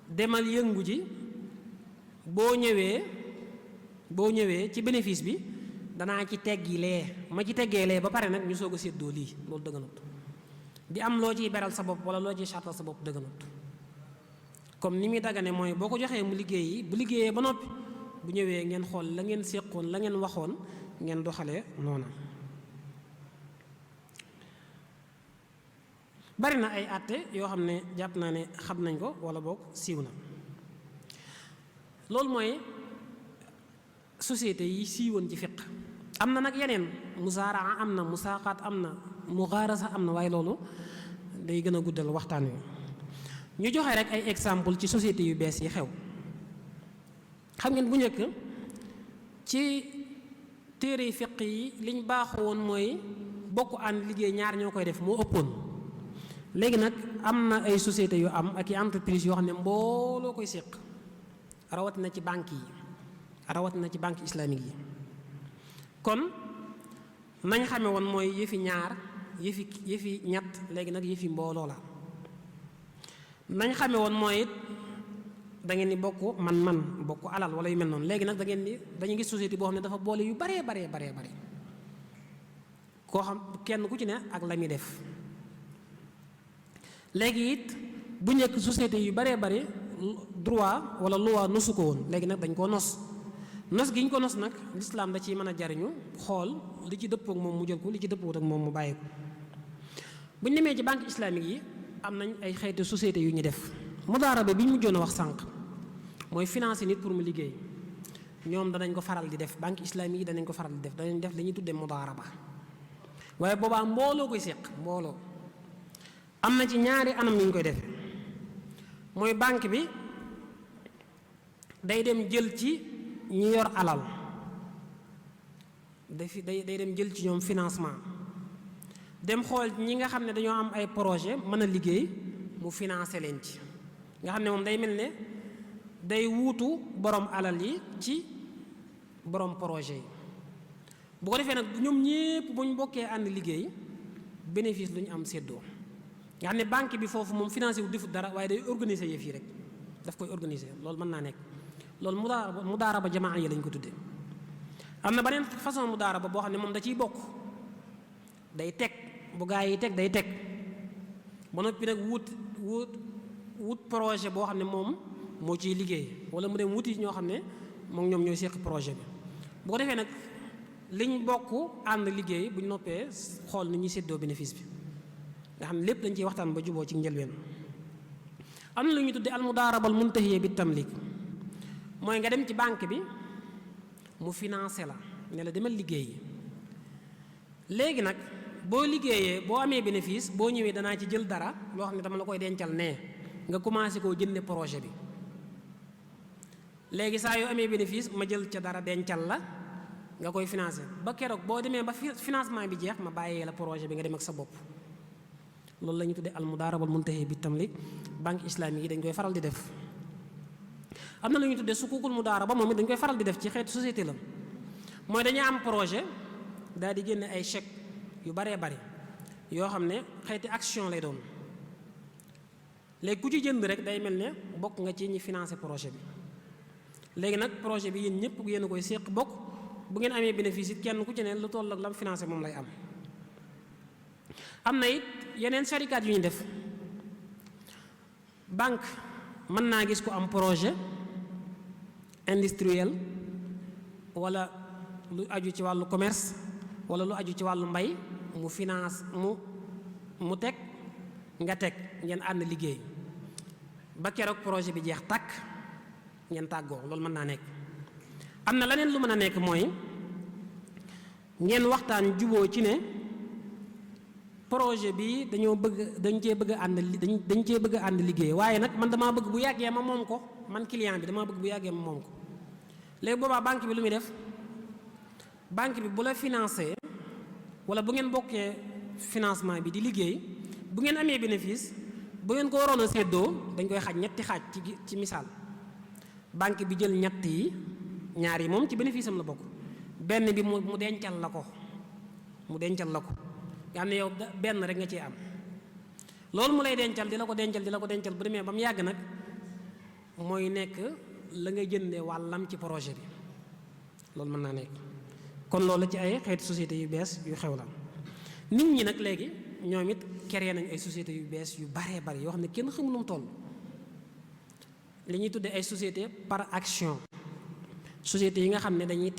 demal yëngu ji boo ñëwee ci bénéfice bi danaa ci teggi lee ma ci teggee lee ba pare nag ñu soog a séddoo lii loolu dëgganut. di am loo ciy beral sa bopp wala loo ciy sartal sa bopp dëgganut. comme ni muy dagane mooy boo ko joxee mu liggéeyi bu liggéeyee ba noppi bu ñëwee ngeen xool la ngeen séqoon la ngeen waxoon ngeen doxalee noona. bari na ay àtte yoo xam ne jàpp naa ne xam nañ ko wala boog siiw na loolu mooy société yi siiwoon ci fiq. am na nag yeneen musaaraa am na musaaqaat am na mugaarasa am na waaye loolu day gën a guddal waxtaan wi. ñu joxe rek ay exemple ci société yu bees yi xew. xam ngeen bu njëkk ci téere fiq yi liñ baaxoo woon mooy bokk ànd liggéey ñaar ñoo koy def moo ëppoon. léegi nag am na ay société yu am ak i entreprise yoo xam ne mbooloo koy séq rawatina ci banque yi rawatina ci banque islamique yi. kon nañ xame woon mooy yëfi ñaar yëfi ñett léegi nag yëfi mbooloo la. nañ xame woon mooy it da ngeen di bokk man bokk alal wala yu mel noonu léegi nag dañuy gis société boo xam ne dafa boole yu baree koo xam kenn ku ci ne ak la muy def. léegi it bu njëkk société yu baree bari droit wala loi nosu ko woon léegi nag dañ koo nos gi ñu ko nos nag lislaam da ciy mën a jariñu xool li ci dëppoo ak moom mu jël ko li ci dëppoo ak moom mu bàyyi ko. bu ñu demee ci banque islamique yi am nañ ay xeeti société yu ñu def mudaaraba bi ñu mujjoon a wax sànq mooy financer nit pour mu liggéey ñoom danañ ko faral di def banque islamique yi danañ ko faral di def danañ def li ñuy tuddee mudaaraba waaye boobaa mbooloo koy séq mbooloo. am na ci ñaari anam yi ñu koy defee mooy banque bi day dem jël ci ñi yor alal day dem jël ci ñoom financement dem xool ñi nga xam ne dañoo am ay projet mën a liggéey mu financer leen ci nga xam ne moom day mel ne day wuutu borom alal yi ci borom projet yi. bu ko defee nag ñoom ñépp bu ñu bokkee ànd liggéey bénéfice lu ñu am séddoo. nga xam ne banque bi foofu moom financé wu defut dara waaye day organiser yëf yi rek daf koy organiser loolu mën naa nekk loolu mudaaraba jamaa yi lañ ko tuddee. am na beneen façon mudaaraba boo xam ne moom da ciy bokk day teg bu gaa yi teg day teg ba noppi nag wut projet boo xam ne moom moo ciy liggéey wala mu dem wuti ñoo xam ne moom ñoom ñooy seq projet bi. bu ko defee nag liñ bokk ànd liggéey buñ noppee xool ni ñuy séddoo bénéfice bi. nga xam ne lépp dañ ciy waxtaan ba juboo ci njëlbeen. am na lu ñuy tuddee almudaarabal muntahiya bi tamlik mooy nga dem ci banque bi mu financé la ne la demal liggéey léegi nag boo liggéeyee boo amee bénéfice boo ñëwee danaa ci jël dara loo xam ne dama la koy dencal nee nga commencé koo jënde projet bi léegi saa yoo amee bénéfice ma jël ca dara dencal la nga koy financé ba keroog boo demee ba financement bi jeex ma bàyyee la projet bi nga dem ak sa bopp. loolu la ñu tuddee almudaarabal muntahi bi tamlik banque islamique yi dañ koy faral di def. am na lu ñu tuddee sukukul mudaaraba moom it dañ koy faral di def ci xeetu société la mooy dañuy am projet daal di génne ay chèque yu baree bari yoo xam ne xeeti action lay doon léegi ku ci jënd rek day mel ne bokk nga ci ñi financé projet bi. léegi nag projet bi yéen ñëpp yéen a koy séq bokk bu ngeen amee bénéfice it kenn ku ci ne lu toll ak lam financé moom lay am. am na it yeneen sharikaat yu ñu def banque mën naa gis ko am projet industriel wala lu aju ci wàllu commerce wala lu aju ci wàllu mbay mu finance mu teg nga teg ngeen ànd liggéey ba keroog projet bi jeex tàkk ngeen tàggoo loolu mën naa nekk. am na leneen lu mën a nekk mooy ngeen waxtaan juboo ci ne projet bi dañ cee bëgg a ànd liggéey, waaye nag man damaa bëgg bu yàggee ma moom ko, man client bi damaa bëgg bu yàggee ma moom ko. léegi boobaa banque bi lu muy def, banque bi bu la financé wala bu ngeen bokkee financement bi di liggéey, bu ngeen amee bénéfice bu ngeen ko waroon a séddoo dañ koy xaaj ñetti xaaj ci misaal. banque bi jël ñett yi, ñaar yi moom ci bénéfice am la bokk, benn bi mu dencal la ko, nga xam ne yow benn rek nga ciy am. loolu mu lay dencal di la ko dencal bu demee ba mu yàgg nag mooy nekk la nga jënde wàllam ci projet bi, loolu mën naa nekk. kon loolu ci ay xeeti sociétés yu bees yu xew la. nit ñi nag léegi ñoom it créé nañ ay sociétés yu bees yu baree bari yoo xam ne kenn xamul nu mu toll. li ñuy tuddee ay société par action, société yi nga xam ne dañuy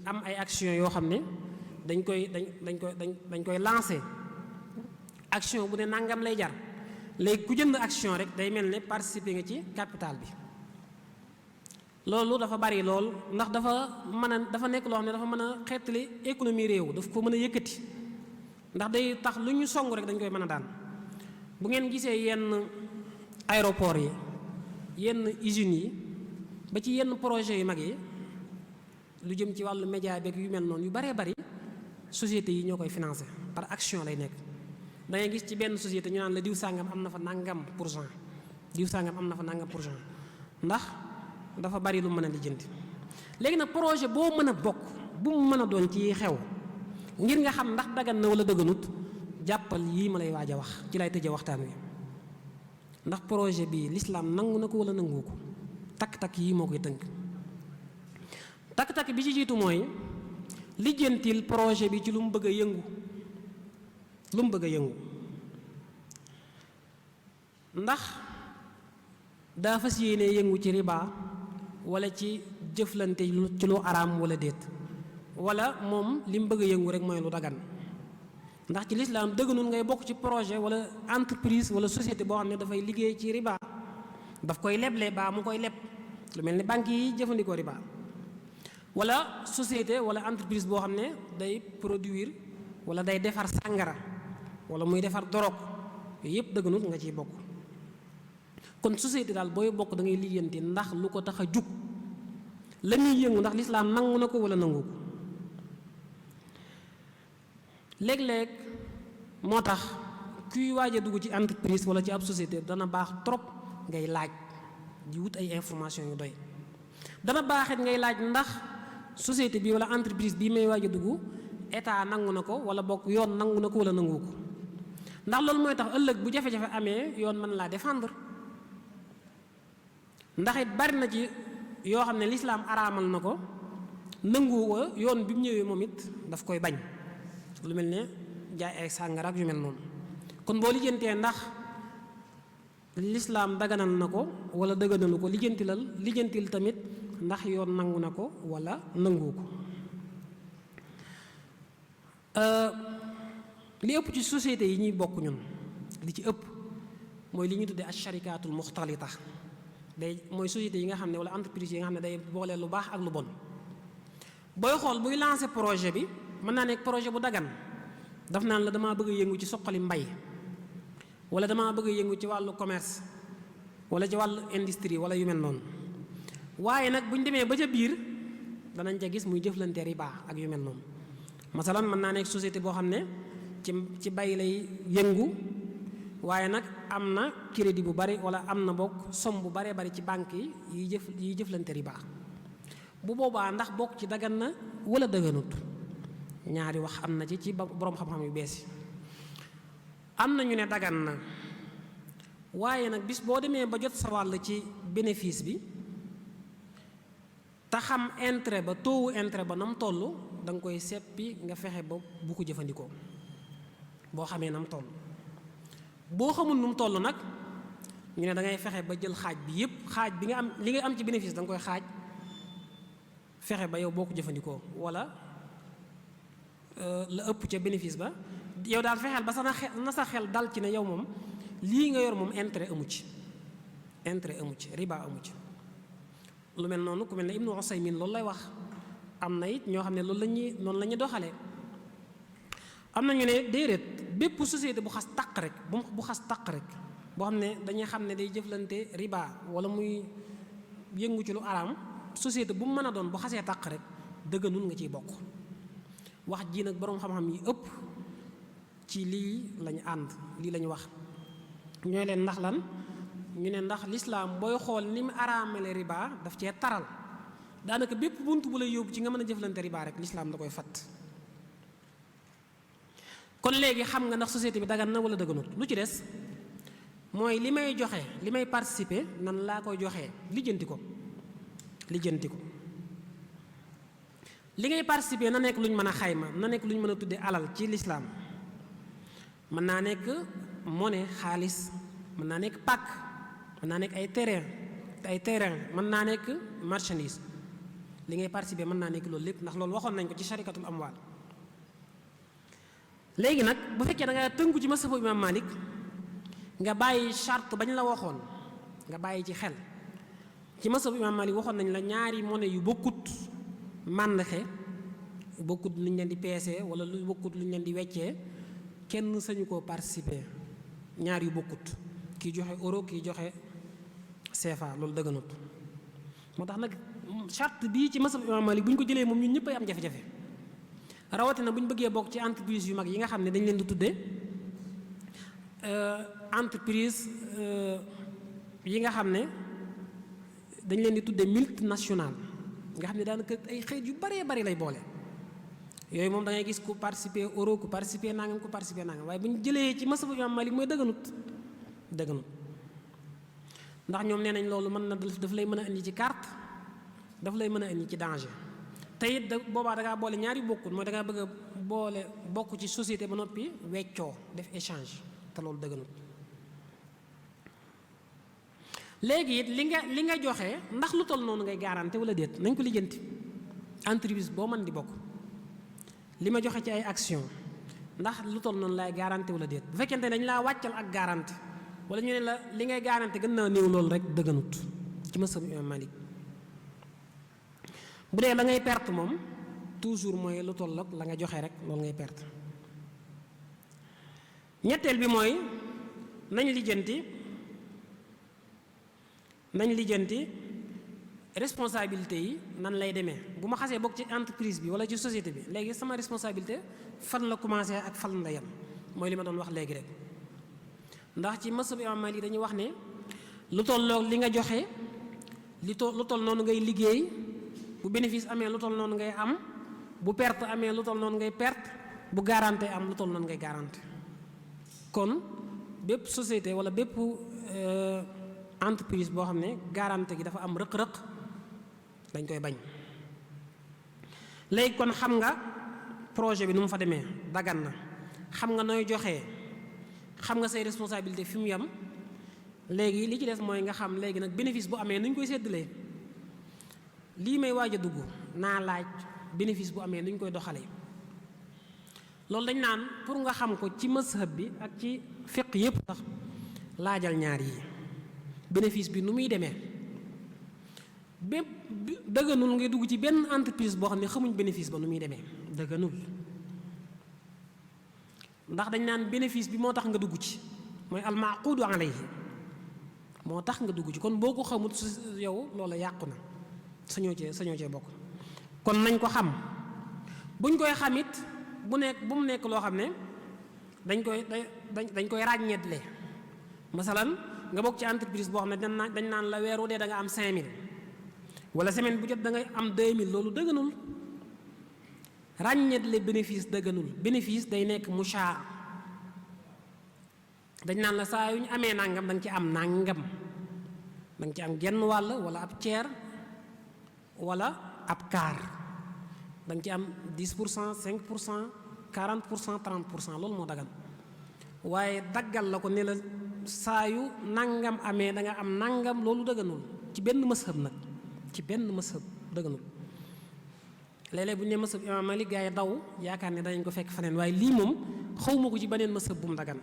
am ay action yoo xam ne dañ koy lancé. action bu ne nangam lay jar, léegi ku jënd action rek day mel ne participer nga ci capital bi. loolu dafa bari lool, ndax dafa nekk loo xam ne dafa mën a xeetali économie réew, daf ko mën a yëkkati, ndax day tax lu ñu song rek dañ koy mën a daan. bu ngeen gisee yenn aéroport yi, yenn usines yi, ba ci yenn projet yu mag yi, lu jëm ci wàllu média beeg yu mel noonu yu baree bari sociétés yi ñoo koy financé, par action lay nekk. da ngay gis ci benn société ñu naan la diw sàngam am na fa nangam %, diw sàngam am na fa nangam %, ndax dafa bari lu mën a lijjanti. léegi nag projet boo mën a bokk bu mu mën a doon ci xew, ngir nga xam ndax dagan na wala dëgganut, jàppal yii ma lay waaj a wax, ci lay tëjee waxtaan wi. ndax projet bi l'islam nangu na ko wala nangu ko, takk-takk yii moo koy tënk. takk-takk bi ci jiitu mooy lijjantil projet bi ci lu mu bëgg a yëngu, ndax daa fas yéene yëngu ci riba wala ci jëflante ci lu araam wala déet, wala moom li mu bëgg a yëngu rek mooy lu dagan. ndax ci lislaam dëgganul ngay bokk ci projet wala entreprise wala société boo xam ne dafay liggéey ci riba, daf koy leble baa mu koy leb, lu mel ni banque yi jëfandikoo riba, wala société wala entreprise boo xam ne day produire wala day defar sàngara wala muy defar dorog, yooyu yëpp dëgganul nga ciy bokk. kon société daal booy bokk da ngay lijjanti ndax lu ko tax a jug, la muy yëngu ndax lislaam nangu na ko wala nangu ko. léeg-léeg moo tax kuy waaj a dugg ci entreprise wala ci ab société dana baax trop ngay laaj di wut ay information yu doy. dana baaxit ngay laaj ndax société bi wala entreprise bii may waaj a dugg état nangu na ko wala bokk yoon nangu na ko wala nangu ko, ndax loolu mooy tax ëllëg bu jafe-jafe amee yoon mën laa défendre. ndax it bari na ci yoo xam ne lislaam araamal na ko, nangu ko, yoon bi mu ñëwee moom it daf koy bañ, lu mel ne jaay ay sàngara ak yu mel noonu. kon boo lijjantee ndax lislaam daganal na ko wala dëgganalu ko, lijjantil tamit ndax yoon nangu na ko wala nangu ko. li ëpp ci société yi ñuy bokk ñun, li ci ëpp mooy li ñuy tuddee asharikaatul muxtalita, mooy société yi nga xam ne wala entreprise yi nga xam ne day boole lu baax ak lu bon. booy xool buy lancer projet bi mën naa nekk projet bu dagan, daf naan la damaa bëgg a yëngu ci soqali mbay, wala damaa bëgg a yëngu ci wàllu commerce wala ci wàllu industrie wala yu mel noonu. waaye nag bu ñu demee ba ca biir danañ ca gis muy jëflante riba ak yu mel noonu. masalan mën naa nekk société boo xam ne ci bay lay yëngu, waaye nag am na crédit bu bari wala am na bokk somme bu baree bari ci banque yi yiy jëflante riba. bu boobaa ndax bokk ci dagan na wala daganut, ñaari wax am na ci boroom xam-xam yu bees yi. am na ñu ne dagan na, waaye nag bis boo demee ba jot sa wàll ci bénéfice bi te xam intérêt ba, taux intérêt ba na mu toll, da nga koy seppi nga fexe ba bu ko jëfandikoo boo xamee na mu toll. boo xamul nu mu toll nag ñu ne da ngay fexe ba jël xaaj bi yépp, xaaj bi nga am li nga am ci bénéfice da nga koy xaaj fexe ba yow boo ko jëfandikoo, wala la ëpp ca bénéfice ba yow daal fexeel ba na sa xel dal ci ne yow moom lii nga yor moom intérêt amu ci, riba amu ci. lu mel noonu ku mel ne Ibnu Usaymin loolu lay wax, am na it ñoo xam ne noonu la ñuy doxalee. am na ñu ne déedéet bépp société bu xas taq rek bu xas taq rek boo xam ne dañuy xam ne day jëflante riba wala muy yëngu ci lu araam, société bu mu mën a doon bu xasee taq rek dëgganul nga ciy bokk. wax ji nag boroom xam-xam yi ëpp ci lii lañu ànd, lii lañu wax. ñooy leen ndax lan ñu ne ndax lislaam booy xool ni mu araamale riba daf cee taral, daanaka bépp bunt bu lay yóbbu ci nga mën a jëflante riba rek lislaam da koy fatt. kon léegi xam nga ndax société bi dagan na wala daganut. lu ci des mooy li may joxe, li may participer nan laa koy joxee, lijjanti ko li ngay participer na nekk lu ñu mën a xayma, na nekk lu ñu mën a tuddee alal ci lislaam. mën naa nekk monnaie, xaalis, mën naa nekk pàkk, mën naa nekk ay terrain mën naa nekk marchandise. li ngay participer mën naa nekk loolu lépp, ndax loolu waxoon nañ ko ci sharikatul amwaal. léegi nag bu fekkee da nga tënku ci mazhabu imam Malik, nga bàyyi charte bañ la waxoon, nga bàyyi ci xel. ci mazhabu imam Malik waxoon nañ la ñaari monnaie yu bokkut màndaxe, bokkut lu ñu leen di peese wala lu bokkut lu ñu leen di weccee, kenn sañu koo participer. ñaar yu bokkut, kii joxe euro kii joxe CFA, loolu dëgganut. moo tax nag charte bii ci mazhabu imam Malik bu ñu ko jëlee moom ñun ñëpp ay am jafe-jafe. rawatina bu ñu bëggee bokk ci entreprise yu mag yi nga xam ne dañ leen di tuddee entreprise yi nga xam ne dañ leen di tuddee multinational, nga xam ne daanaka ay xeet yu baree bari lay boole. yooyu moom da ngay gis ku participer euro, ku participer nangam, ku participer nangam. waaye bu ñu jëlee ci mazhabu imam Malik mooy dëgganut ndax ñoom nee nañ loolu mën na daf lay mën a indi ci carte, daf lay mën a indi ci danger. te it boobaa da ngaa boole ñaari bokkut, mooy da ngaa bëgg a boole bokk ci société ba noppi weccoo def échange, te loolu dëgganut. léegi it li nga joxe ndax lu toll noonu ngay garanté wala déet, nañ ko lijjanti. entreprise boo mën di bokk, li ma joxe ci ay action ndax lu toll noonu laay garanté wala déet. bu fekkente dañ laa wàccal ak garanté wala ñu ne la li ngay garanté gën naa néew, loolu rek dëgganut ci mazhabu imam Malik. bu dee la ngay perte moom toujours mooy lu toll ak la nga joxe rek loolu ngay perte. ñetteel bi mooy nañ lijjanti responsabilité yi nan lay demee. bu ma xasee bokk ci entreprise bi wala ci société bi, léegi sama responsabilité fan la commencé ak fan la yem, mooy li ma doon wax léegi rek. ndax ci mazhab imam Malik dañuy wax ne lu tolloog li nga joxe, lu toll noonu ngay liggéey. bu bénéfice amee lu toll noonu ngay am, bu perte amee lu toll noonu ngay perte, bu garanté am lu toll noonu ngay garanté. kon bépp société wala bépp entreprise boo xam ne garanté gi dafa am rëq-rëq dañ koy bañ. léegi kon xam nga projet bi nu mu fa demee dagan na, xam nga nooy joxee, xam nga say responsabilité fi mu yem. léegi li ci des mooy nga xam léegi nag bénéfice bu amee nu ñu koy séddalee. lii may waaj a dugg naa laaj bénéfice bu amee nu ñu koy doxalee. loolu dañ naan pour nga xam ko ci mazhab bi ak ci fiqh yépp sax laajal ñaar yi. bénéfice bi nu muy demee, bépp dëgganul ngay dugg ci benn entreprise boo xam ne xamuñ bénéfice ba nu muy demee, dëgganul. ndax dañ naan bénéfice bi moo tax nga dugg ci, mooy almaqudu alayhi moo tax nga dugg ci. kon boo ko xamut yow loola yàqu na, sañoo cee bokk. kon nañ ko xam. buñ koy xamit bu mu nekk loo xam ne dañ koy ràññeetle. masalan nga bokk ci entreprise boo xam ne dañ naan la weer wu dee da nga am 5000 wala semaine bu jot da ngay am 2000, loolu dëgganul. ràññeetle bénéfice dëgganul. bénéfice day nekk mushaa. dañ naan la saa yu ñu amee nangam da nga ci am nangam, da nga ci am genn wàll wala ab ceer wala ab quart, da nga ci am 10%, 5%, 40%, 30%, loolu moo dagan. waaye daggal la ko ne la saa yu nangam amee da nga am nangam, loolu dëgganul ci benn mazhab nag, ci benn mazhab dëgganul. léeg-léeg bu ñu nee mazhab imam Malik gaa yi daw yaakaar ne danañ ko fekk feneen, waaye lii moom xawma ko ci beneen mazhab bu mu dagan.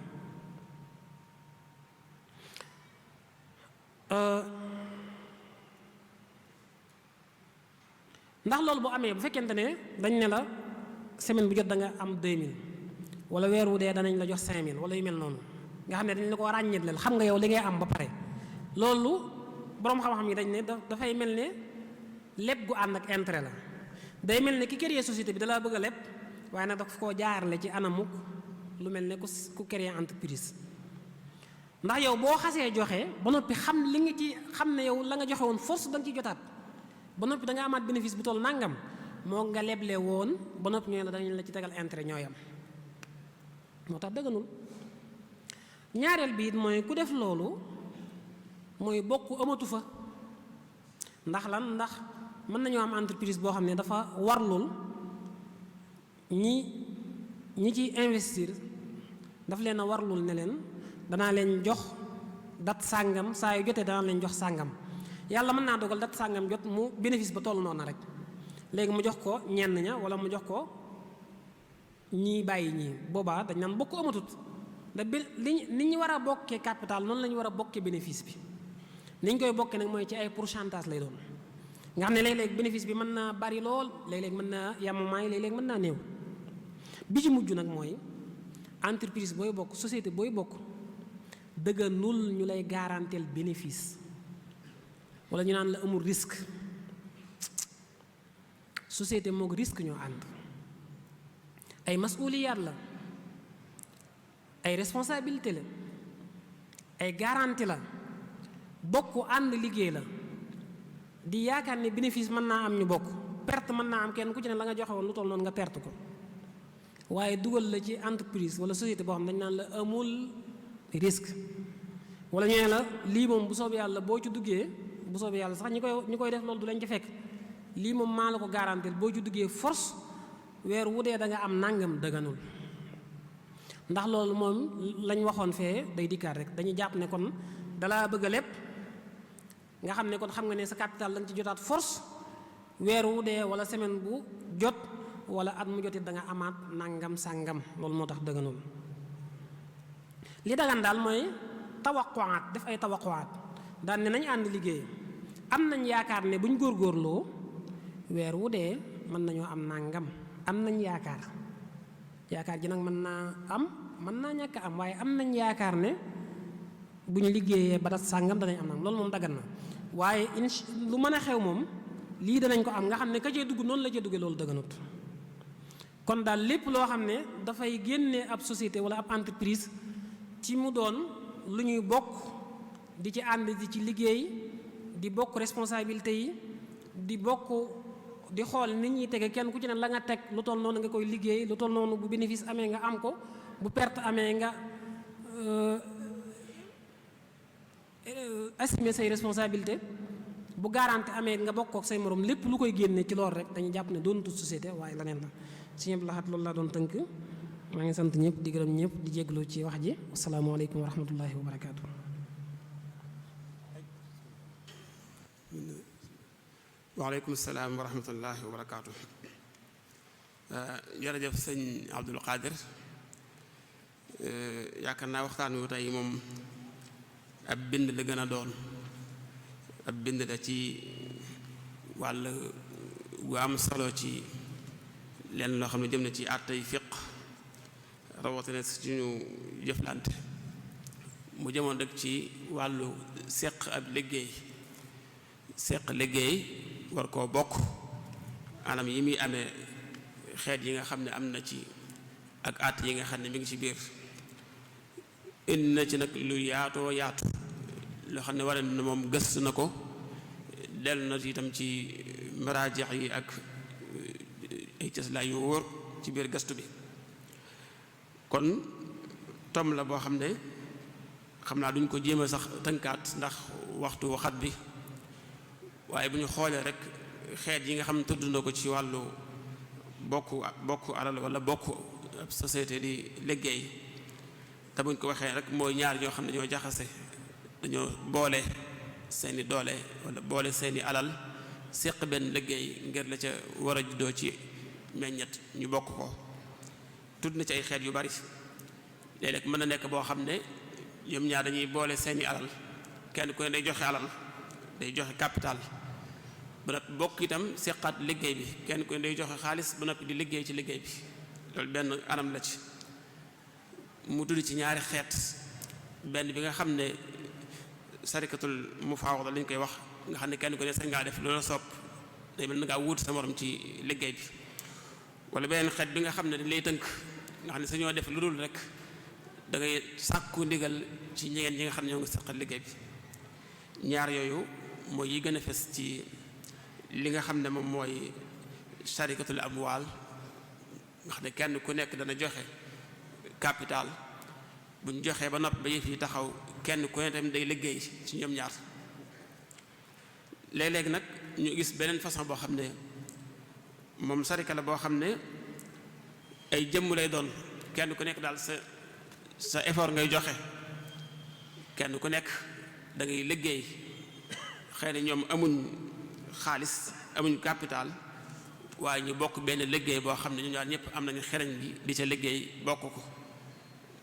ndax loolu bu amee bu fekkente ne dañ ne la semaine bu jot da nga am 2000 wala weer wu dee danañ la jox 5000 wala yu mel noonu nga xam ne dañ la ko ràññeetleel xam nga yow li ngay am ba pare loolu boroom xam-xam yi dañ ne dafay mel ne leb gu ànd ak intérêt la day mel ne ki créer société bi dalaa bëgg a leb waaye nag daf koo jaarale ci anamuk lu mel ne ku créer entreprise ndax yow boo xasee joxe ba noppi xam li nga ci xam ne yow la nga joxe woon force da nga ciy jotaat ba noppi da nga amaat bénéfice bu toll nangam moo nga leble woon ba noppi ñooy la dañu la ci tegal intérêt ñooyam moo tax dëgganul ñaareel bi it mooy ku def loolu mooy bokk amatu fa ndax lan ndax mën nañoo am entreprise boo xam ne dafa warlul ñi ci investir daf leen a warlul ne leen danaa leen jox dat sàngam saa yu jotee danaa leen jox sàngam yàlla mën naa dogal dat sàngam jot mu bénéfice ba toll noonu rek léegi mu jox ko ñenn ña wala mu jox ko ñii bàyyi ñii boobaa dañ naan bokk amatut da ni ñu war a bokkee capital noonu la ñu war a bokkee bénéfice bi ni ñu koy bokkee nag mooy ci ay pourcentage lay doon nga xam ne léeg-léeg bénéfice bi mën naa bari lool léeg-léeg mën naa yamamaay léeg-léeg mën naa néew bi ci mujj nag mooy entreprise booy bokk société booy bokk dëgganul ñu lay garanteel bénéfice wala ñu naan la amul risque société moog risque ñoo ànd ay masuliyaat la ay responsabilité la ay garantie la bokk ànd liggéey la di yaakaar ne bénéfice mën naa am ñu bokk perte mën naa am kenn ku ci ne la nga joxe woon lu toll noonu nga perte ko waaye dugal la ci entreprise wala société boo xam dañ naan la amul risque wala ñu ne la lii moom bu soobee yàlla boo ci duggee bu soobee yàlla sax ñi koy def loolu du lañ ci fekk lii moom maa la ko garantir boo ci duggee force weer wu dee da nga am nangam dëgganul ndax loolu moom lañ waxoon fee day dikkaat rek dañuy jàpp ne kon dalaa bëgg a lépp nga xam ne kon xam nga ne sa capital lañ ci jotaat force weer wu dee wala semaine bu jot wala at mu jotit da nga amaat nangam sàngam loolu moo tax dëgganul li dagan daal mooy tawaquwaat def ay tawaquwaat daan ne nañ ànd liggéey am nañ yaakaar ne buñ góorgóorloo weer wu dee mën nañoo am nangam am nañ yaakaar ji nag mën naa am mën naa ñàkk am waaye am nañ yaakaar ne bu ñu liggéeyee ba dat sàngam danañ am nag loolu moom daggan na waaye lu mën a xew moom lii danañ ko am nga xam ne ka cee dugg noonu la cee duggee loolu dëgganut kon daal lépp loo xam ne dafay génne ab société wala ab entreprise ci mu doon lu ñuy bokk di ci ànd di ci liggéey di bokk responsabilité yi di bokk di xool nit ñuy tege kenn ku ci ne la nga teg lu toll noonu nga koy liggéey lu toll noonu bu bénéfice amee nga am ko bu perte amee nga assumer say responsabilité bu garanti amee nga bokk ak say morom lépp lu koy génne ci loolu rek dañuy jàpp ne doonatu société waaye leneen la si ñëpp laxat loolu laa doon tënk maa ngi sant ñëpp di gërëm ñëpp di jéglu ci wax ji asalaamaaleykum wa rahmatullahi wa barakaatu. waaleykum salaam wa rahmatullahi wa barakaatu. jërëjëf sëñ Abdul Qadir yaakaar naa waxtaan wi tey moom ab bind la gën a doon ab bind la ci wàll gu am solo ci lenn loo xam ne jëm na ci àttey fiq rawatina suñu jëflante mu jëmoon rek ci wàllu seq ab liggéey seq liggéey war koo bokk anam yi muy amee xeet yi nga xam ne am na ci ak at yi nga xam ne mi ngi ci biir indi na ci nag lu yaatoo yaatu loo xam ne war na moom gëstu na ko dellu na itam ci maraajeex yi ak ay cëslaay yu wóor ci biir gëstu bi kon tom la boo xam ne xam naa duñ ko jéem a sax tënkaat ndax waxtu waxat bi waaye bu ñu xoolee rek xeet yi nga xam ne tudd na ko ci wàllu bokk alal wala bokk ab société di liggéey te buñ ko waxee rek mooy ñaar ñoo xam ne ñoo jaxase dañoo boole seeni doole wala boole seeni alal séq benn liggéey ngir la ca war a juddoo ci meññet ñu bokk ko tudd na ci ay xeet yu bari léeg-léeg mën na nekk boo xam ne ñoom ñaar dañuy boole seeni alal kenn ku ne day joxe alal day joxe capital ba noppi bokk itam seqaat liggéey bi kenn ku ne day joxe xaalis ba noppi di liggéey ci liggéey bi loolu benn anam la ci. mu tudd ci ñaari xeet benn bi nga xam ne sarikatul mufaawada lañ koy wax nga xam ne kenn ku ne sañ ngaa def loola sopp day mel na ngaa wut sa morom ci liggéey bi, wala beneen xeet bi nga xam ne dañ lay tënk nga xam ne sañoo def lu dul rek da ngay sàkku ndigal ci ñeneen ñi nga xam ne ñoo ngi saqal liggéey bi. ñaar yooyu mooy yi gën a fes ci li nga xam ne moom mooy sarikatul amwaal nga xam ne kenn ku nekk dana joxe capital bu ñu joxee ba noppi ba yëf yi taxaw kenn ku ne tamit day liggéey ci ñoom ñaar. léeg-léeg nag ñu gis beneen façon boo xam ne moom sarika la boo xam ne ay jëmm lay doon kenn ku nekk daal sa effort ngay joxe kenn ku nekk da ngay liggéey xëy na ñoom amuñ xaalis amuñ capital waaye ñu bokk benn liggéey boo xam ne ñu ñaar ñëpp am nañu xereñ bi di ca liggéey bokk ko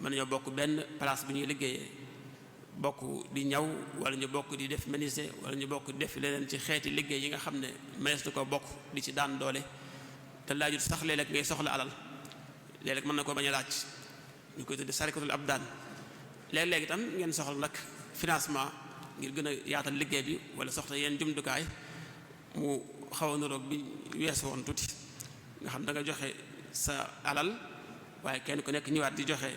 mën nañoo bokk benn place bi ñuy liggéeyee bokk di ñaw wala ñu bokk di def menuisier wala ñu bokk def leneen ci xeeti liggéey yi nga xam ne mayees ko bokk di ci daan doole te laajut sax léeg-léeg ngay soxla alal léeg-léeg mën na ko bañ a laaj ñu koy tudde sarikatul abdaan léeg-léeg itam ngeen soxla nag financement ngir gën a yaatal liggéey bi wala soxla yenn jumtukaay mu xaw a niroog bi weesu woon tuuti nga xam da nga joxe sa alal waaye kenn ku nekk ñëwaat di joxe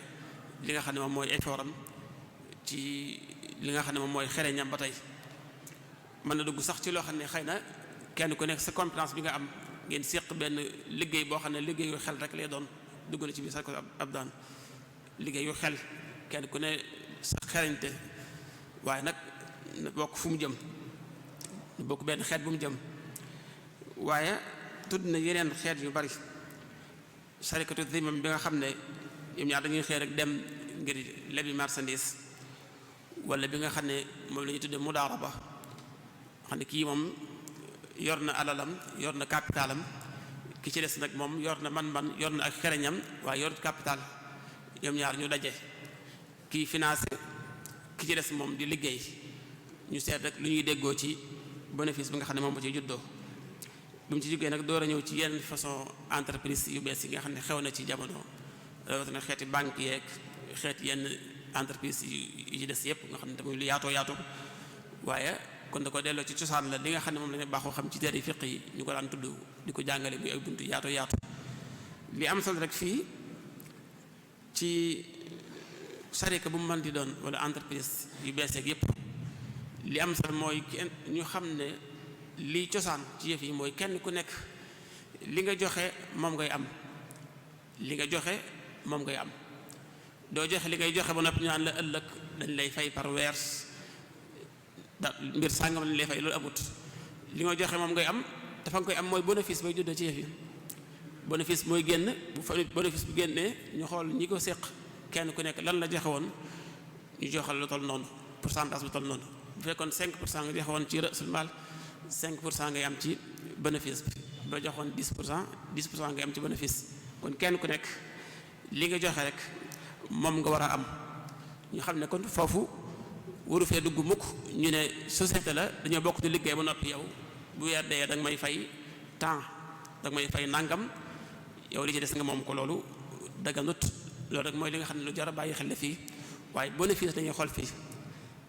li nga xam ne moom mooy effortam ci li nga xam ne moom mooy xereñam ba tey mën na dugg sax ci loo xam ne xëy na kenn ku nekk sa compétence bi nga am ngeen séq benn liggéey boo xam ne liggéeyu xel rek lay doon dugg na ci biir sarikatul abdaan liggéeyu xel kenn ku ne sa xereñte waaye nag na bokk fu mu jëm na bokk benn xeet bu mu jëm waaye tudd na yeneen xeet yu bari sarikatu zimam bi nga xam ne ñoom ñaar dañuy xëy rek dem ngir lebi marchandise wala bi nga xam ne moom la ñuy tuddee mudaaraba xam ne kii moom yor na alalam yor na capitalam ki ci des nag moom yor na man-man yor na ak xereñam waaye yor capital ñoom ñaar ñu daje kii financé ki ci des moom di liggéey ñu seet rek lu ñuy déggoo ci bénéfice bi nga xam ne moom ba ci juddoo bi mu ci jógee nag door a ñëw ci yenn façon entreprise yu bees yi nga xam ne xew na ci jamono rawatina xeeti banque yeeg xeeti yenn entreprise yu ci des yëpp nga xam ne tamit lu yaatoo yaatoo waaye kon da ko delloo ci cosaan la li nga xam ne moom la ñu baaxoo xam ci téere fiq yi ñu ko daan tudd di ko jàngale muy ay buntu yaatoo yaatu li am solo rek fii ci sarika bu mu mën di doon wala entreprise yu bees yeeg yëpp li am solo mooy ñu xam ne lii cosaan ci yëf yi mooy kenn ku nekk li nga joxe moom ngay am li nga joxe moom ngay am doo joxe li ngay joxe ba noppi ñu naan la ëllëg dañ lay fay par weer mbir sàngam lañ lay fay loolu amut li nga joxe moom ngay am dafa nga koy am mooy bénéfice bay juddoo ci yëf yi bénéfice mooy génn bu fa bénéfice bu génnee ñu xool ñi ko séq kenn ku nekk lan la joxe woon ñu joxal lu toll noonu pourcentage bu toll noonu bu fekkoon 5% nga joxe woon ci rësul maal 5% ngay am ci bénéfice bi boo joxoon 10% ngay am ci bénéfice kon kenn ku nekk li nga joxe rek moom nga war a am ñu xam ne kon foofu waru fee dugg mukk ñu ne société la dañoo bokk di liggéey ba noppi yow bu weer dee da nga may fay temps da nga may fay nangam yow li ci des nga moom ko loolu daganut loolu rek mooy li nga xam ne lu jar a bàyyi xel la fii waaye bénéfice dañuy xool fii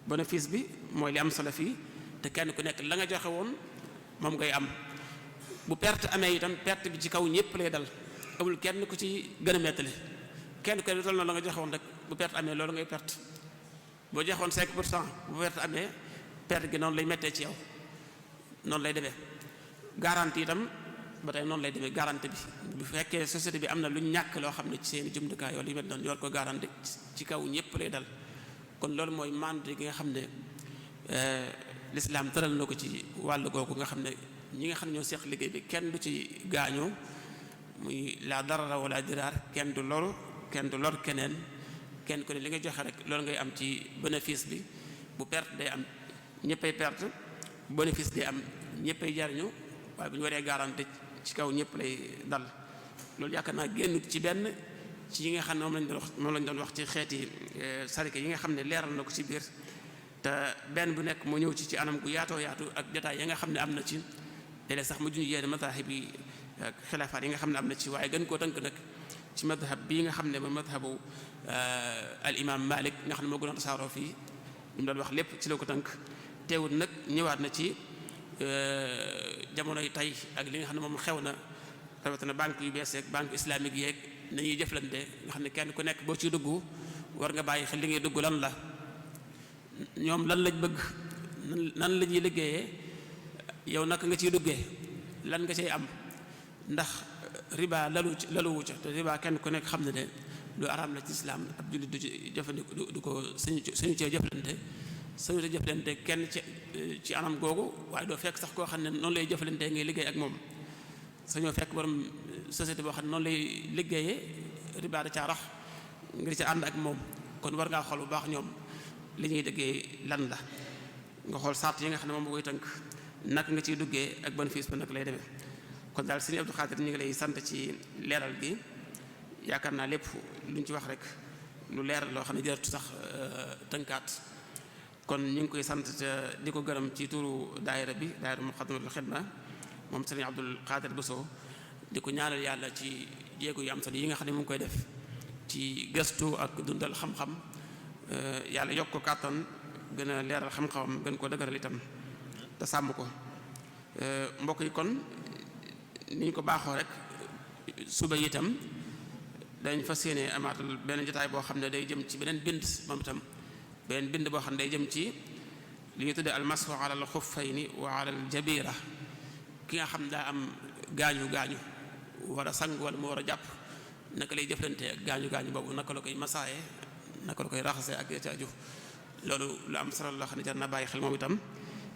bénéfice bi mooy li am solo fii te kenn ku nekk la nga joxe woon moom ngay am bu perte amee itam perte bi ci kaw ñëpp lay dal amul kenn ku ci gën a mettali kenn ku ne lu toll noonu la nga joxe woon rek bu perte amee loolu ngay perte boo joxoon 5% bu perte amee perte gi noonu lay mettee ci yow noonu lay demee garantie itam ba tey noonu lay demee garantie bi bu fekkee société bi am na lu ñàkk loo xam ne ci seen jumtukaay yow li mel noonu yor ko garantie ci kaw ñëpp lay dal kon loolu mooy mandé gi nga xam ne l'islam tëral na ko ci wàll googu nga xam ne ñi nga xam ne ñoo seq liggéey bi kenn du ci gaañoo muy la darara wala diraar kenn du loru kenn du lor keneen kenn ku ne li nga joxe rek loolu ngay am ci bénéfice bi bu perte day am ñëppay perte bénéfice day am ñëppay jariñu waaye bu ñu waree garanti ci kaw ñëpp lay dal loolu yaakaar naa génn ci benn ci yi nga xam ne moom lañ doon wax ci xeeti sarika yi nga xam ne leeral na ko ci biir te benn bu nekk mu ñëw ci anam gu yaatoo yaatu ak jotaay ya nga xam ne am na ci léeg-léeg sax mu junj yenn madahib yi ak xilaafaat yi nga xam ne am na ci waaye gën koo tënk nag ci madhab bii nga xam ne mooy madhabu al imam Malik nga xam ne moo gënoon tasaaroo fii li mu doon wax lépp ci la ko tënk teewul nag ñëwaat na ci jamonoy tey ak li nga xam ne moom xew na rawatina banque yu bees yeeg banque islamique yeeg nañuy jëflante nga xam ne kenn ku nekk boo ciy dugg war nga bàyyi xel li ngay dugg lan la ñoom lan lañ bëgg nan la ñuy liggéeyee yow naka nga ciy duggee lan nga cay am ndax riba laluwu ca te riba kenn ku nekk xam ne ne lu araam la ci islaam ab jullit du ci jëfandiku du ko suñu cee jëflante suñu cee jëflante kenn ci anam googu waaye doo fekk sax koo xam ne noonu lay jëflante ngay liggéey ak moom sañoo fekk borom société boo xam ne noonu lay liggéeyee riba da caa rax nga di ca ànd ak moom kon war ngaa xool bu baax ñoom li ñuy liggéey lan la nga xool sart yi nga xam ne moom moo koy tënk naka nga ciy duggee ak bénéfice ba nag lay demee kon daal Sëriñ Abdou Khadir ñu ngi lay sant ci leeral gi yaakaar naa lépp lu ñu ci wax rek lu leeral loo xam ne jaratu sax tënkaat kon ñu ngi koy sant di ko gërëm ci turu daayira bi daayira Muqaddamatul Xidma moom Sëriñ Abdou Khadir Bousso di ko ñaanal yàlla ci jéego yu am solo yi nga xam ne mu ngi koy def ci gëstu ak dundal xam-xam yàlla yokk ko kàttan gën a leeral xam-xamam gën koo dëgëral itam te sàmm ko mbokk yi kon ni ñu ko baaxoo rek suba itam dañ fas yéene amaatal benn jotaay boo xam ne day jëm ci beneen bind moom itam beneen bind boo xam ne day jëm ci li ñuy tuddee almashu ala al xuffayni wa ala al jabira ki nga xam daa am gaañu war a sang wala mu war a jàpp naka lay jëflante ak gaañu boobu naka la koy masaaye naka la koy raxase ak ci aju loolu lu am solo loo xam ne jar na bàyyi xel moom itam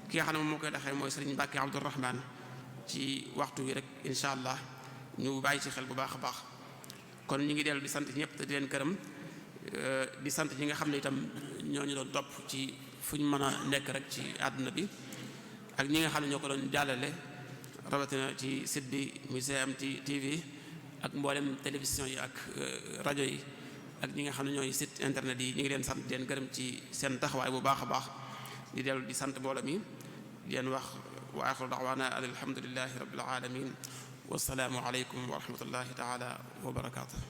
ki nga xam ne moom moo koy daxee mooy Sëriñ Mbàkke Abdourahman ci waxtu wi rek incha allah ñu bàyyi ci xel bu baax a baax kon ñu ngi dellu di sant ñëpp te di leen gërëm di sant ñi nga xam ne itam ñoo ñu doon topp ci fu ñu mën a nekk rek ci àdduna bi ak ñi nga xam ne ñoo ko doon jàllale rawatina ci site bi muy GMT TV ak mboolem télévision yi ak rajo yi ak ñi nga xam ne ñooy site internet yi ñu ngi leen sant di leen gërëm ci seen taxawaay bu baax a baax di dellu di sant mbooloo mi di leen wax wa axiru da'waana alhamdulillahi rabbil alamin wassalaamu aleykum wa rahmatullahi taala wa barakaatu